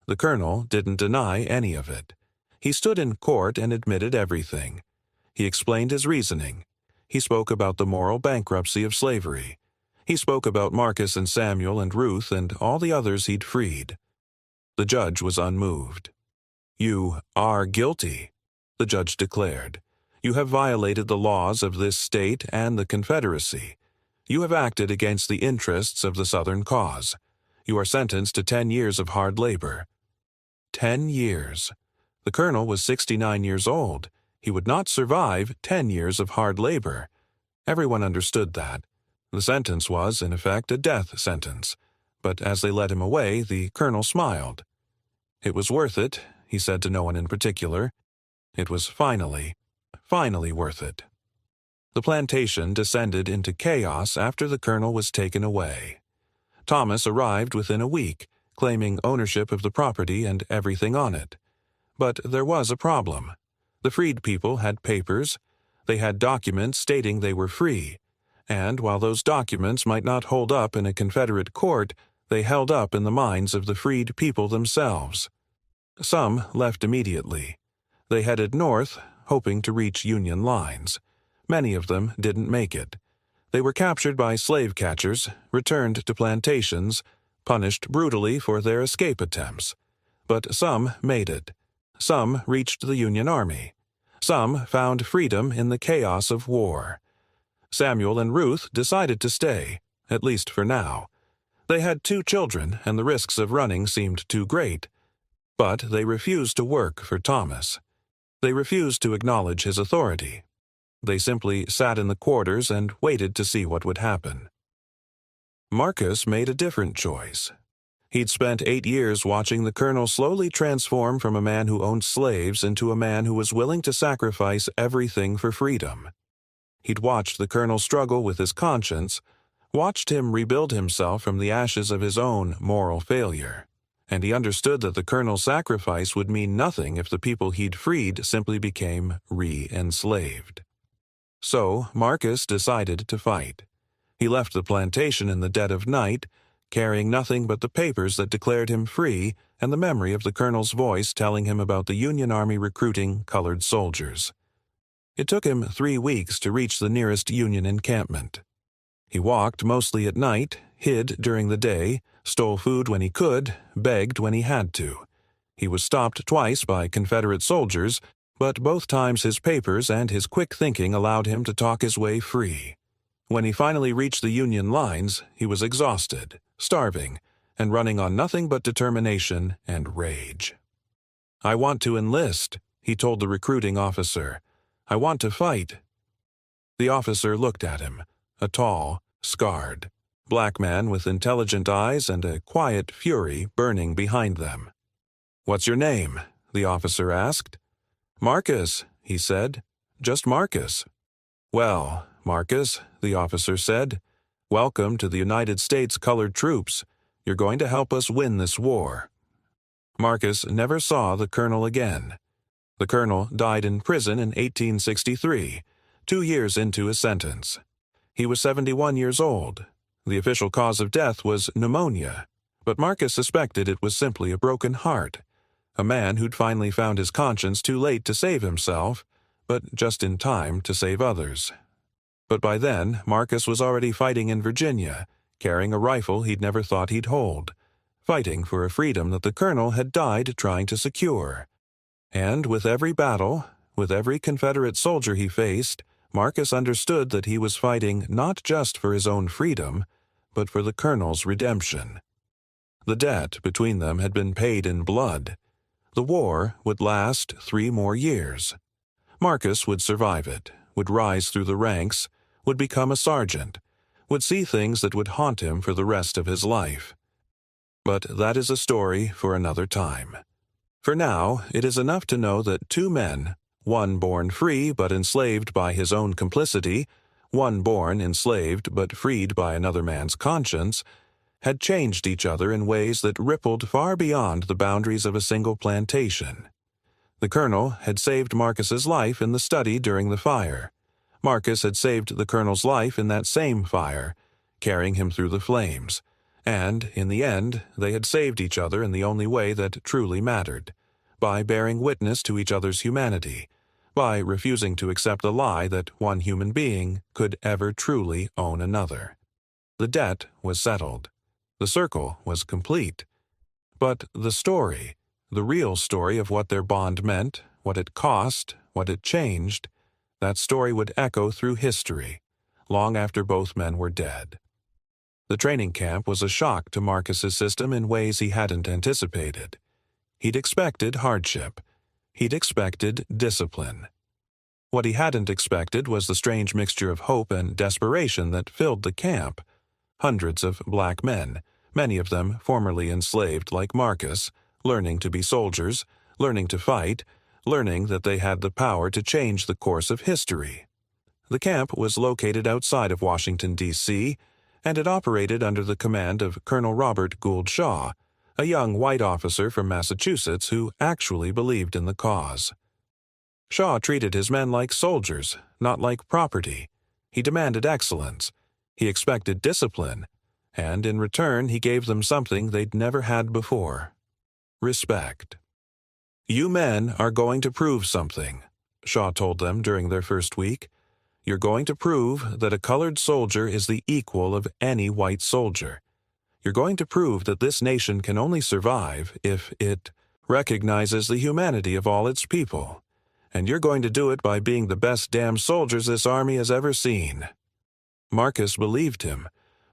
Speaker 1: The colonel didn't deny any of it. He stood in court and admitted everything. He explained his reasoning. He spoke about the moral bankruptcy of slavery. He spoke about Marcus and Samuel and Ruth and all the others he'd freed. The judge was unmoved. "You are guilty," the judge declared. "You have violated the laws of this state and the Confederacy. You have acted against the interests of the Southern cause. You are sentenced to 10 years of hard labor." 10 years. The colonel was 69 years old. He would not survive 10 years of hard labor. Everyone understood that. The sentence was, in effect, a death sentence. But as they led him away, the colonel smiled. "It was worth it," he said to no one in particular. "It was finally worth it." The plantation descended into chaos after the colonel was taken away. Thomas arrived within a week, claiming ownership of the property and everything on it. But there was a problem. The freed people had papers. They had documents stating they were free. And while those documents might not hold up in a Confederate court, they held up in the minds of the freed people themselves. Some left immediately. They headed north, hoping to reach Union lines. Many of them didn't make it. They were captured by slave catchers, returned to plantations, punished brutally for their escape attempts. But some made it. Some reached the Union Army. Some found freedom in the chaos of war. Samuel and Ruth decided to stay, at least for now. They had 2 children, and the risks of running seemed too great. But they refused to work for Thomas. They refused to acknowledge his authority. They simply sat in the quarters and waited to see what would happen. Marcus made a different choice. He'd spent 8 years watching the colonel slowly transform from a man who owned slaves into a man who was willing to sacrifice everything for freedom. He'd watched the colonel struggle with his conscience, watched him rebuild himself from the ashes of his own moral failure, and he understood that the colonel's sacrifice would mean nothing if the people he'd freed simply became re-enslaved. So Marcus decided to fight. He left the plantation in the dead of night, carrying nothing but the papers that declared him free and the memory of the colonel's voice telling him about the Union Army recruiting colored soldiers. It took him 3 weeks to reach the nearest Union encampment. He walked mostly at night, hid during the day, stole food when he could, begged when he had to. He was stopped twice by Confederate soldiers, but both times his papers and his quick thinking allowed him to talk his way free. When he finally reached the Union lines, he was exhausted, starving, and running on nothing but determination and rage. "I want to enlist," he told the recruiting officer. "I want to fight." The officer looked at him, a tall, scarred, black man with intelligent eyes and a quiet fury burning behind them. "What's your name?" the officer asked. "Marcus," he said. "Just Marcus." "Well, Marcus," the officer said, "welcome to the United States Colored Troops. You're going to help us win this war." Marcus never saw the colonel again. The colonel died in prison in 1863, 2 years into his sentence. He was 71 years old. The official cause of death was pneumonia, but Marcus suspected it was simply a broken heart. A man who'd finally found his conscience too late to save himself, but just in time to save others. But by then, Marcus was already fighting in Virginia, carrying a rifle he'd never thought he'd hold, fighting for a freedom that the colonel had died trying to secure. And with every battle, with every Confederate soldier he faced, Marcus understood that he was fighting not just for his own freedom, but for the colonel's redemption. The debt between them had been paid in blood. The war would last 3 more years. Marcus would survive it, would rise through the ranks, would become a sergeant, would see things that would haunt him for the rest of his life. But that is a story for another time. For now, it is enough to know that two men, one born free but enslaved by his own complicity, one born enslaved but freed by another man's conscience, had changed each other in ways that rippled far beyond the boundaries of a single plantation. The colonel had saved Marcus's life in the study during the fire. Marcus had saved the colonel's life in that same fire, carrying him through the flames, and, in the end, they had saved each other in the only way that truly mattered, by bearing witness to each other's humanity, by refusing to accept the lie that one human being could ever truly own another. The debt was settled. The circle was complete. But the story, the real story of what their bond meant, what it cost, what it changed, that story would echo through history, long after both men were dead. The training camp was a shock to Marcus's system in ways he hadn't anticipated. He'd expected hardship. He'd expected discipline. What he hadn't expected was the strange mixture of hope and desperation that filled the camp. Hundreds of black men, many of them formerly enslaved like Marcus, learning to be soldiers, learning to fight, learning that they had the power to change the course of history. The camp was located outside of Washington, D.C., and it operated under the command of Colonel Robert Gould Shaw, a young white officer from Massachusetts who actually believed in the cause. Shaw treated his men like soldiers, not like property. He demanded excellence. He expected discipline, and in return he gave them something they'd never had before: respect. "You men are going to prove something," Shaw told them during their first week. "You're going to prove that a colored soldier is the equal of any white soldier. You're going to prove that this nation can only survive if it recognizes the humanity of all its people. And you're going to do it by being the best damn soldiers this army has ever seen." Marcus believed him,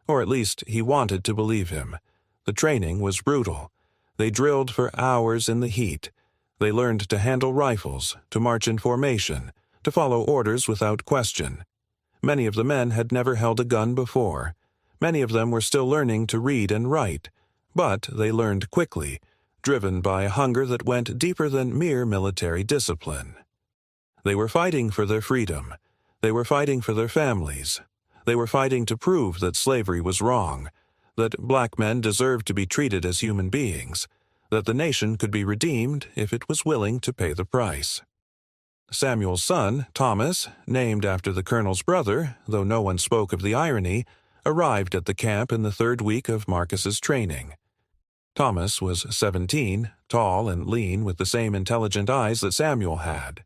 Speaker 1: or at least he wanted to believe him. The training was brutal. They drilled for hours in the heat. They learned to handle rifles, to march in formation, to follow orders without question. Many of the men had never held a gun before. Many of them were still learning to read and write, but they learned quickly, driven by a hunger that went deeper than mere military discipline. They were fighting for their freedom. They were fighting for their families. They were fighting to prove that slavery was wrong, that black men deserved to be treated as human beings, that the nation could be redeemed if it was willing to pay the price. Samuel's son, Thomas, named after the colonel's brother, though no one spoke of the irony, arrived at the camp in the third week of Marcus's training. Thomas was 17, tall and lean with the same intelligent eyes that Samuel had.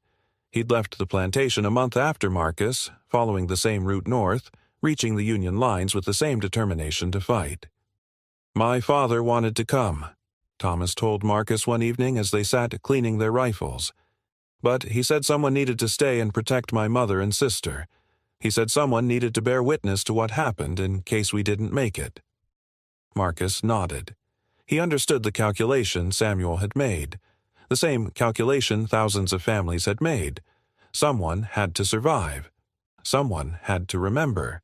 Speaker 1: He'd left the plantation a month after Marcus, following the same route north, reaching the Union lines with the same determination to fight. "My father wanted to come," Thomas told Marcus one evening as they sat cleaning their rifles. "But he said someone needed to stay and protect my mother and sister. He said someone needed to bear witness to what happened in case we didn't make it." Marcus nodded. He understood the calculation Samuel had made, the same calculation thousands of families had made. Someone had to survive. Someone had to remember.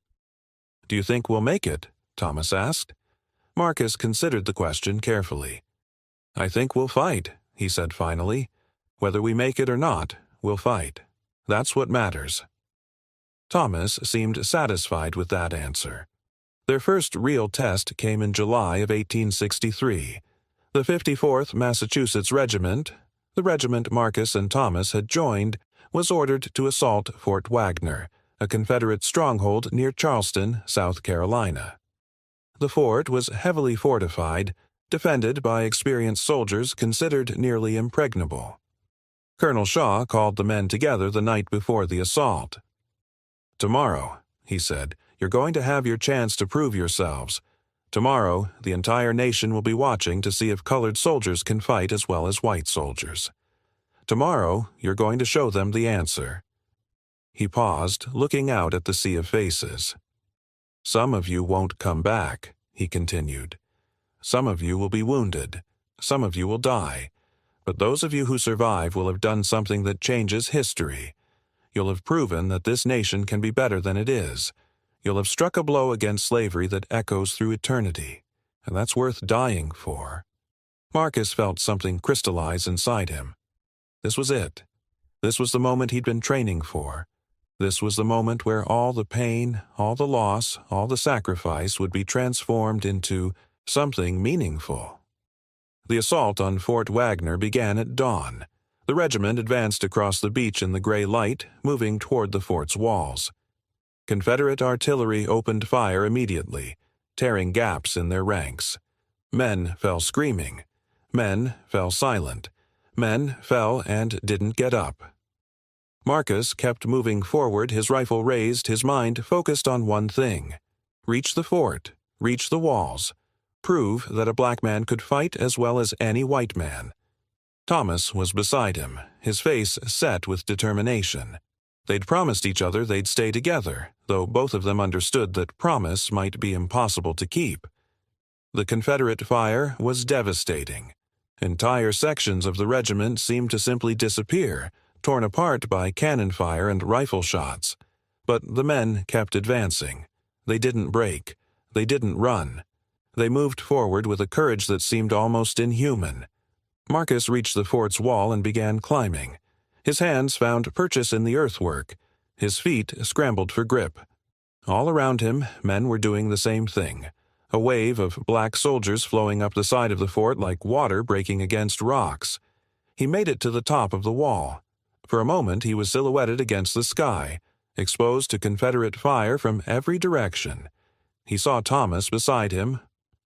Speaker 1: "Do you think we'll make it?" Thomas asked. Marcus considered the question carefully. "I think we'll fight," he said finally. "Whether we make it or not, we'll fight. That's what matters." Thomas seemed satisfied with that answer. Their first real test came in July of 1863. The 54th Massachusetts Regiment, the regiment Marcus and Thomas had joined, was ordered to assault Fort Wagner, a Confederate stronghold near Charleston, South Carolina. The fort was heavily fortified, defended by experienced soldiers considered nearly impregnable. Colonel Shaw called the men together the night before the assault. "Tomorrow," he said, "you're going to have your chance to prove yourselves. Tomorrow, the entire nation will be watching to see if colored soldiers can fight as well as white soldiers. Tomorrow, you're going to show them the answer." He paused, looking out at the sea of faces. "Some of you won't come back," he continued. "Some of you will be wounded. Some of you will die. But those of you who survive will have done something that changes history. You'll have proven that this nation can be better than it is. You'll have struck a blow against slavery that echoes through eternity, and that's worth dying for." Marcus felt something crystallize inside him. This was it. This was the moment he'd been training for. This was the moment where all the pain, all the loss, all the sacrifice would be transformed into something meaningful. The assault on Fort Wagner began at dawn. The regiment advanced across the beach in the gray light, moving toward the fort's walls. Confederate artillery opened fire immediately, tearing gaps in their ranks. Men fell screaming. Men fell silent. Men fell and didn't get up. Marcus kept moving forward, his rifle raised, his mind focused on one thing: reach the fort, reach the walls, prove that a black man could fight as well as any white man. Thomas was beside him, his face set with determination. They'd promised each other they'd stay together, though both of them understood that promise might be impossible to keep. The Confederate fire was devastating. Entire sections of the regiment seemed to simply disappear, torn apart by cannon fire and rifle shots. But the men kept advancing. They didn't break. They didn't run. They moved forward with a courage that seemed almost inhuman. Marcus reached the fort's wall and began climbing. His hands found purchase in the earthwork. His feet scrambled for grip. All around him, men were doing the same thing. A wave of black soldiers flowing up the side of the fort like water breaking against rocks. He made it to the top of the wall. For a moment he was silhouetted against the sky, exposed to Confederate fire from every direction. He saw Thomas beside him,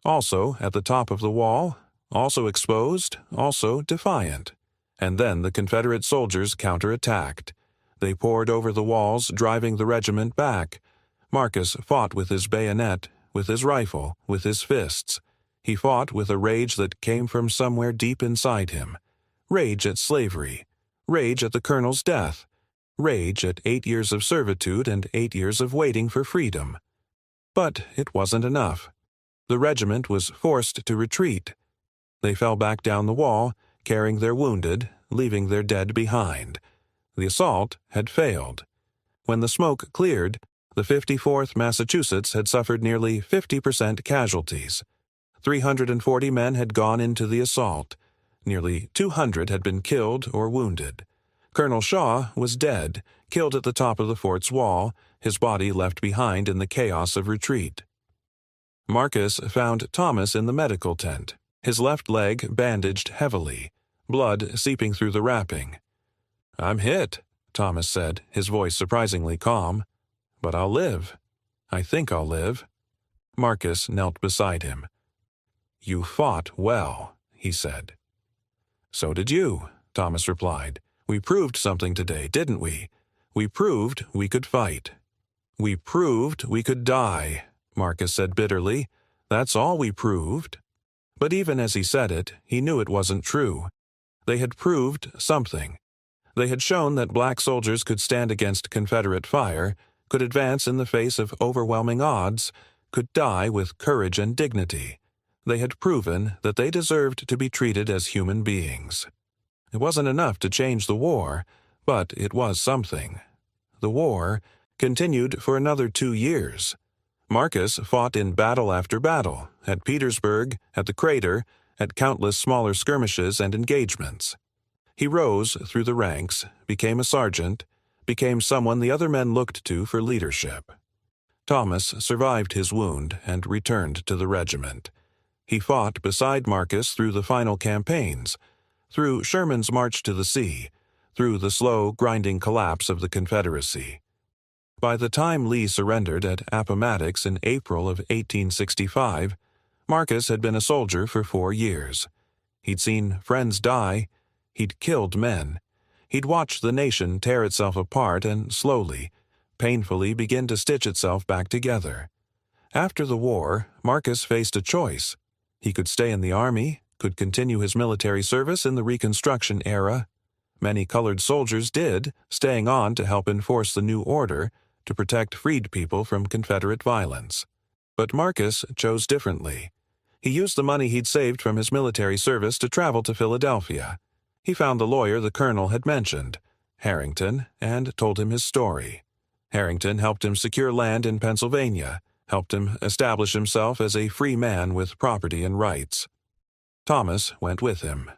Speaker 1: also at the top of the wall, also exposed, also defiant. And then the Confederate soldiers counterattacked. They poured over the walls, driving the regiment back. Marcus fought with his bayonet, with his rifle, with his fists. He fought with a rage that came from somewhere deep inside him. Rage at slavery. Rage at the colonel's death. Rage at 8 years of servitude and 8 years of waiting for freedom. But it wasn't enough. The regiment was forced to retreat. They fell back down the wall, carrying their wounded, leaving their dead behind. The assault had failed. When the smoke cleared, the 54th Massachusetts had suffered nearly 50% casualties. 340 men had gone into the assault. Nearly 200 had been killed or wounded. Colonel Shaw was dead, killed at the top of the fort's wall, his body left behind in the chaos of retreat. Marcus found Thomas in the medical tent, his left leg bandaged heavily, blood seeping through the wrapping. "I'm hit," Thomas said, his voice surprisingly calm. "But I'll live. I think I'll live." Marcus knelt beside him. "You fought well," he said. "So did you," Thomas replied. "We proved something today, didn't we? We proved we could fight." "We proved we could die," Marcus said bitterly. "That's all we proved." But even as he said it, he knew it wasn't true. They had proved something. They had shown that black soldiers could stand against Confederate fire, could advance in the face of overwhelming odds, could die with courage and dignity. They had proven that they deserved to be treated as human beings. It wasn't enough to change the war, but it was something. The war continued for another 2 years. Marcus fought in battle after battle, at Petersburg, at the Crater, at countless smaller skirmishes and engagements. He rose through the ranks, became a sergeant, became someone the other men looked to for leadership. Thomas survived his wound and returned to the regiment. He fought beside Marcus through the final campaigns, through Sherman's march to the sea, through the slow, grinding collapse of the Confederacy. By the time Lee surrendered at Appomattox in April of 1865, Marcus had been a soldier for 4 years. He'd seen friends die. He'd killed men. He'd watched the nation tear itself apart and slowly, painfully begin to stitch itself back together. After the war, Marcus faced a choice. He could stay in the Army, could continue his military service in the Reconstruction era. Many colored soldiers did, staying on to help enforce the new order, to protect freed people from Confederate violence. But Marcus chose differently. He used the money he'd saved from his military service to travel to Philadelphia. He found the lawyer the colonel had mentioned, Harrington, and told him his story. Harrington helped him secure land in Pennsylvania, helped him establish himself as a free man with property and rights. Thomas went with him.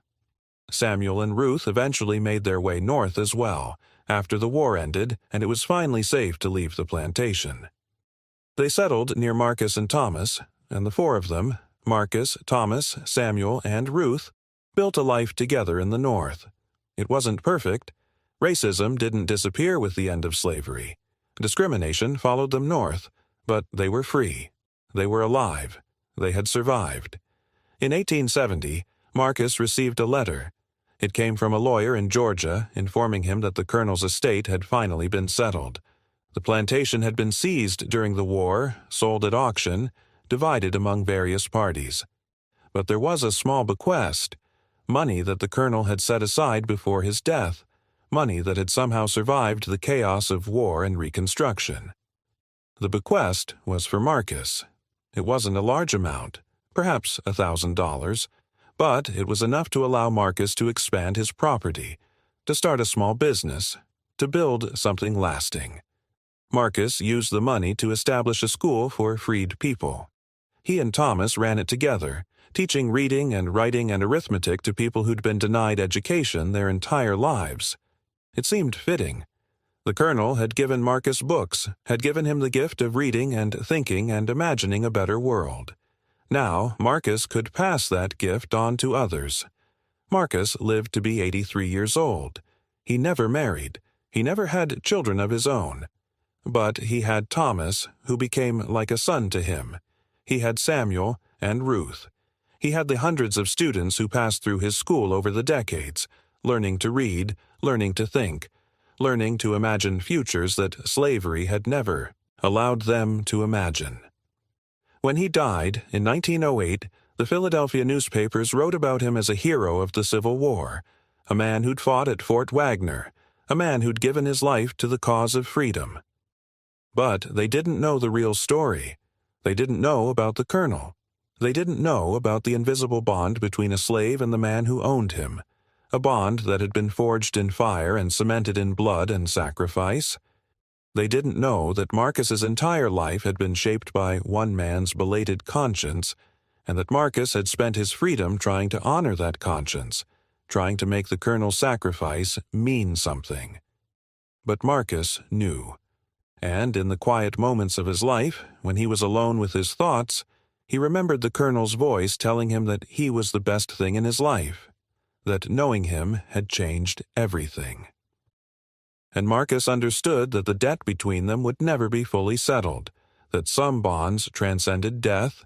Speaker 1: Samuel and Ruth eventually made their way north as well, after the war ended and it was finally safe to leave the plantation. They settled near Marcus and Thomas, and the four of them, Marcus, Thomas, Samuel, and Ruth, built a life together in the North. It wasn't perfect. Racism didn't disappear with the end of slavery. Discrimination followed them north, but they were free. They were alive. They had survived. In 1870, Marcus received a letter. It came from a lawyer in Georgia informing him that the colonel's estate had finally been settled. The plantation had been seized during the war, sold at auction, divided among various parties. But there was a small bequest, money that the colonel had set aside before his death, money that had somehow survived the chaos of war and Reconstruction. The bequest was for Marcus. It wasn't a large amount, perhaps $1,000, but it was enough to allow Marcus to expand his property, to start a small business, to build something lasting. Marcus used the money to establish a school for freed people. He and Thomas ran it together, teaching reading and writing and arithmetic to people who'd been denied education their entire lives. It seemed fitting. The colonel had given Marcus books, had given him the gift of reading and thinking and imagining a better world. Now, Marcus could pass that gift on to others. Marcus lived to be 83 years old. He never married. He never had children of his own. But he had Thomas, who became like a son to him. He had Samuel and Ruth. He had the hundreds of students who passed through his school over the decades, learning to read, learning to think, learning to imagine futures that slavery had never allowed them to imagine. When he died, in 1908, the Philadelphia newspapers wrote about him as a hero of the Civil War, a man who'd fought at Fort Wagner, a man who'd given his life to the cause of freedom. But they didn't know the real story. They didn't know about the colonel. They didn't know about the invisible bond between a slave and the man who owned him, a bond that had been forged in fire and cemented in blood and sacrifice. They didn't know that Marcus's entire life had been shaped by one man's belated conscience, and that Marcus had spent his freedom trying to honor that conscience, trying to make the colonel's sacrifice mean something. But Marcus knew. And in the quiet moments of his life, when he was alone with his thoughts, he remembered the colonel's voice telling him that he was the best thing in his life, that knowing him had changed everything. And Marcus understood that the debt between them would never be fully settled, that some bonds transcended death,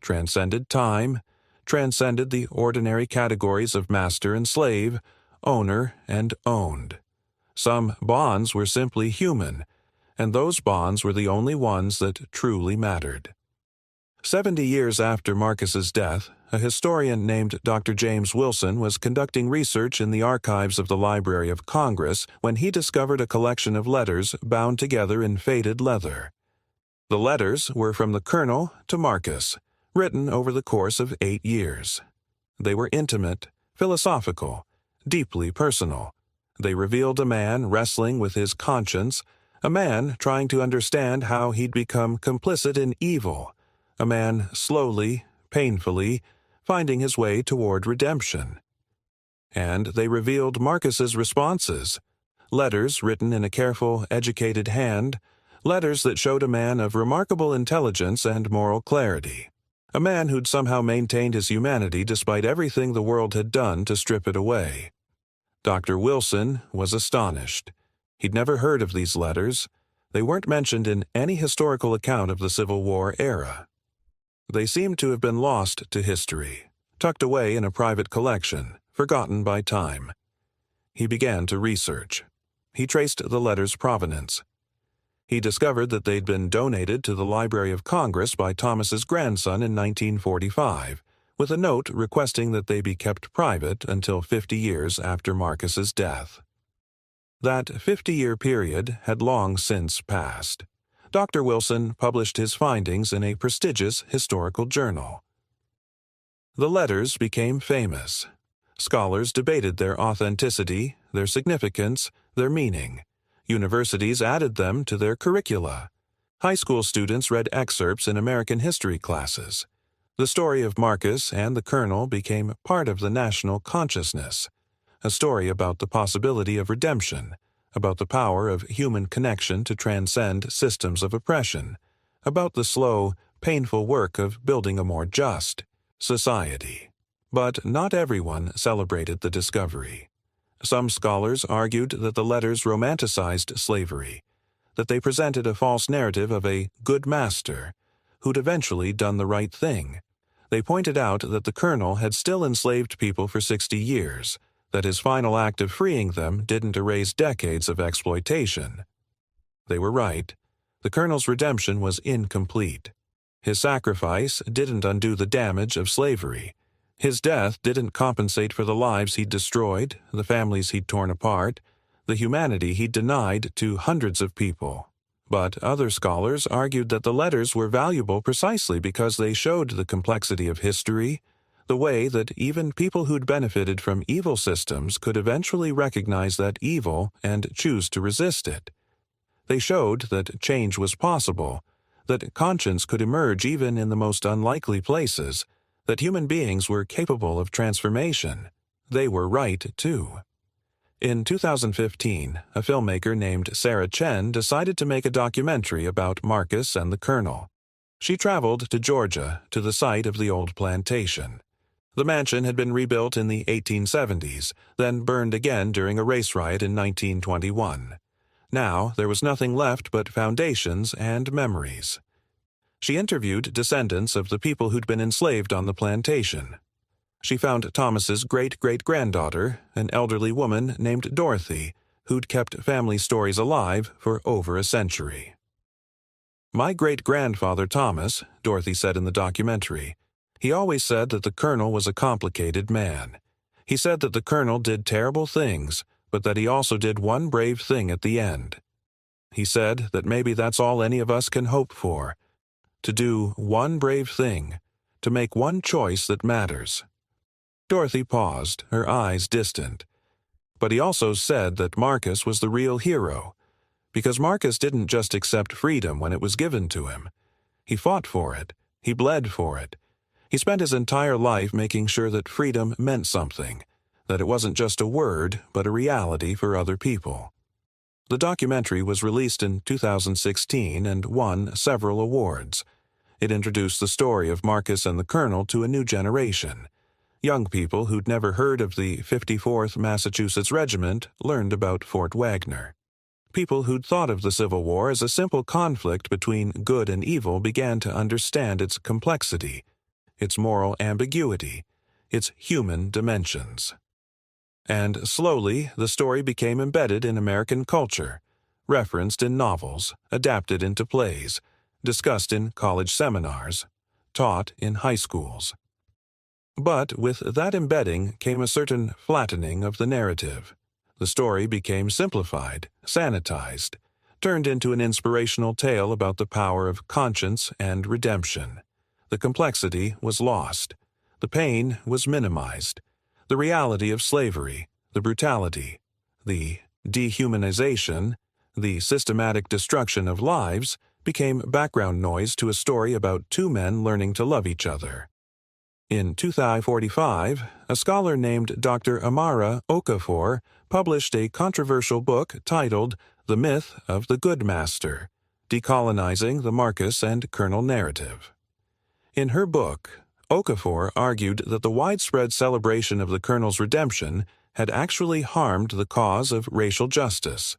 Speaker 1: transcended time, transcended the ordinary categories of master and slave, owner and owned. Some bonds were simply human, and those bonds were the only ones that truly mattered. 70 years after Marcus's death, a historian named Dr. James Wilson was conducting research in the archives of the Library of Congress when he discovered a collection of letters bound together in faded leather. The letters were from the colonel to Marcus, written over the course of 8 years. They were intimate, philosophical, deeply personal. They revealed a man wrestling with his conscience, a man trying to understand how he'd become complicit in evil, a man slowly, painfully, finding his way toward redemption. And they revealed Marcus's responses, letters written in a careful, educated hand, letters that showed a man of remarkable intelligence and moral clarity, a man who'd somehow maintained his humanity despite everything the world had done to strip it away. Dr. Wilson was astonished. He'd never heard of these letters. They weren't mentioned in any historical account of the Civil War era. They seemed to have been lost to history, tucked away in a private collection, forgotten by time. He began to research. He traced the letters' provenance. He discovered that they'd been donated to the Library of Congress by Thomas's grandson in 1945, with a note requesting that they be kept private until 50 years after Marcus's death. That 50-year period had long since passed. Dr. Wilson published his findings in a prestigious historical journal. The letters became famous. Scholars debated their authenticity, their significance, their meaning. Universities added them to their curricula. High school students read excerpts in American history classes. The story of Marcus and the Colonel became part of the national consciousness, a story about the possibility of redemption, about the power of human connection to transcend systems of oppression, about the slow, painful work of building a more just society. But not everyone celebrated the discovery. Some scholars argued that the letters romanticized slavery, that they presented a false narrative of a good master who'd eventually done the right thing. They pointed out that the Colonel had still enslaved people for 60 years, that his final act of freeing them didn't erase decades of exploitation. They were right. The Colonel's redemption was incomplete. His sacrifice didn't undo the damage of slavery. His death didn't compensate for the lives he'd destroyed, the families he'd torn apart, the humanity he'd denied to hundreds of people. But other scholars argued that the letters were valuable precisely because they showed the complexity of history, the way that even people who'd benefited from evil systems could eventually recognize that evil and choose to resist it. They showed that change was possible, that conscience could emerge even in the most unlikely places, that human beings were capable of transformation. They were right, too. In 2015, a filmmaker named Sarah Chen decided to make a documentary about Marcus and the Colonel. She traveled to Georgia, to the site of the old plantation. The mansion had been rebuilt in the 1870s, then burned again during a race riot in 1921. Now there was nothing left but foundations and memories. She interviewed descendants of the people who'd been enslaved on the plantation. She found Thomas's great-great-granddaughter, an elderly woman named Dorothy, who'd kept family stories alive for over a century. "My great-grandfather Thomas," Dorothy said in the documentary, "he always said that the Colonel was a complicated man. He said that the Colonel did terrible things, but that he also did one brave thing at the end. He said that maybe that's all any of us can hope for, to do one brave thing, to make one choice that matters." Dorothy paused, her eyes distant. But he also said that Marcus was the real hero, because Marcus didn't just accept freedom when it was given to him. He fought for it. He bled for it. He spent his entire life making sure that freedom meant something, that it wasn't just a word, but a reality for other people. The documentary was released in 2016 and won several awards. It introduced the story of Marcus and the Colonel to a new generation. Young people who'd never heard of the 54th Massachusetts Regiment learned about Fort Wagner. People who'd thought of the Civil War as a simple conflict between good and evil began to understand its complexity, its moral ambiguity, its human dimensions. And slowly, the story became embedded in American culture, referenced in novels, adapted into plays, discussed in college seminars, taught in high schools. But with that embedding came a certain flattening of the narrative. The story became simplified, sanitized, turned into an inspirational tale about the power of conscience and redemption. The complexity was lost. The pain was minimized. The reality of slavery, the brutality, the dehumanization, the systematic destruction of lives became background noise to a story about two men learning to love each other. In 2045, a scholar named Dr. Amara Okafor published a controversial book titled The Myth of the Good Master, Decolonizing the Marcus and Colonel Narrative. In her book, Okafor argued that the widespread celebration of the Colonel's redemption had actually harmed the cause of racial justice.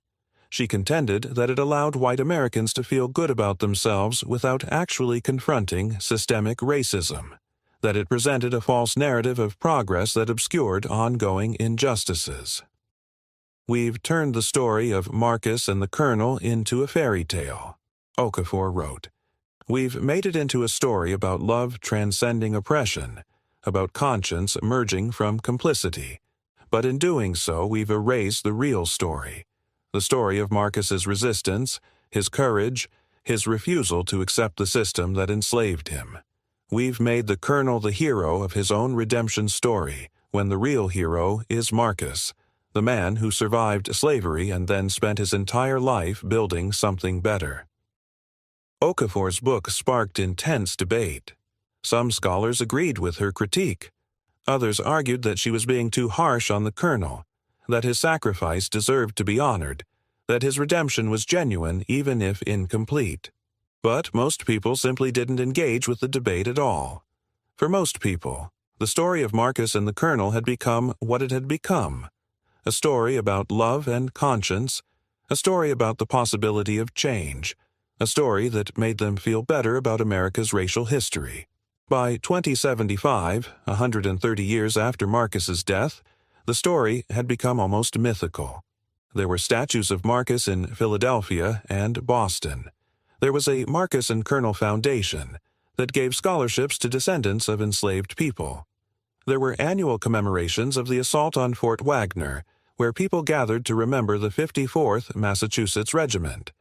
Speaker 1: She contended that it allowed white Americans to feel good about themselves without actually confronting systemic racism, that it presented a false narrative of progress that obscured ongoing injustices. "We've turned the story of Marcus and the Colonel into a fairy tale," Okafor wrote. "We've made it into a story about love transcending oppression, about conscience emerging from complicity. But in doing so, we've erased the real story, the story of Marcus's resistance, his courage, his refusal to accept the system that enslaved him. We've made the Colonel the hero of his own redemption story, when the real hero is Marcus, the man who survived slavery and then spent his entire life building something better. Okafor's book sparked intense debate. Some scholars agreed with her critique. Others argued that she was being too harsh on the Colonel, that his sacrifice deserved to be honored, that his redemption was genuine even if incomplete. But most people simply didn't engage with the debate at all. For most people, the story of Marcus and the Colonel had become what it had become: a story about love and conscience, a story about the possibility of change, a story that made them feel better about America's racial history. By 2075, 130 years after Marcus's death, the story had become almost mythical. There were statues of Marcus in Philadelphia and Boston. There was a Marcus and Colonel Foundation that gave scholarships to descendants of enslaved people. There were annual commemorations of the assault on Fort Wagner, where people gathered to remember the 54th Massachusetts Regiment.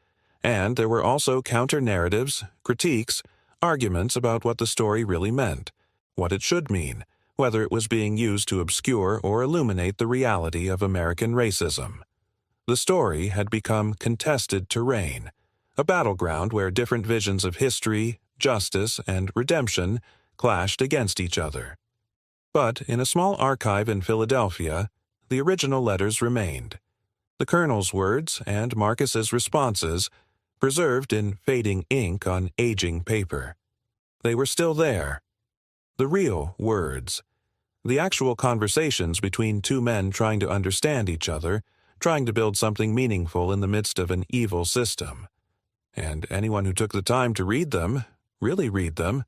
Speaker 1: And there were also counter-narratives, critiques, arguments about what the story really meant, what it should mean, whether it was being used to obscure or illuminate the reality of American racism. The story had become contested terrain, a battleground where different visions of history, justice, and redemption clashed against each other. But in a small archive in Philadelphia, the original letters remained. The Colonel's words and Marcus's responses preserved in fading ink on aging paper. They were still there. The real words. The actual conversations between two men trying to understand each other, trying to build something meaningful in the midst of an evil system. And anyone who took the time to read them, really read them,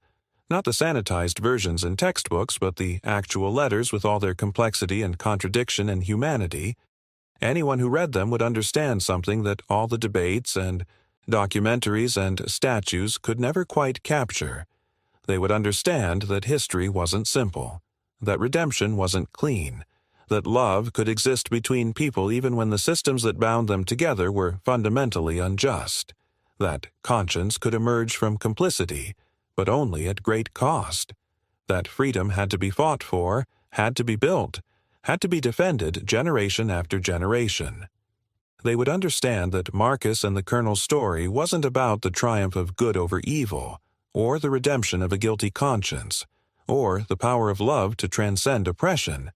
Speaker 1: not the sanitized versions in textbooks, but the actual letters with all their complexity and contradiction and humanity, anyone who read them would understand something that all the debates and documentaries and statues could never quite capture. They would understand that history wasn't simple, that redemption wasn't clean, that love could exist between people even when the systems that bound them together were fundamentally unjust, that conscience could emerge from complicity, but only at great cost, that freedom had to be fought for, had to be built, had to be defended generation after generation. They would understand that Marcus and the Colonel's story wasn't about the triumph of good over evil, or the redemption of a guilty conscience, or the power of love to transcend oppression.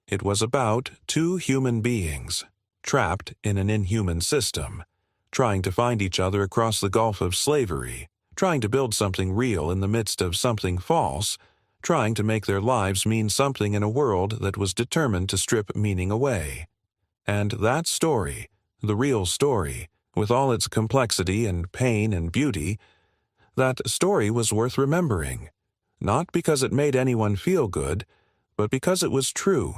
Speaker 1: It was about two human beings, trapped in an inhuman system, trying to find each other across the gulf of slavery, trying to build something real in the midst of something false, trying to make their lives mean something in a world that was determined to strip meaning away. And that story, the real story, with all its complexity and pain and beauty, that story was worth remembering, not because it made anyone feel good, but because it was true,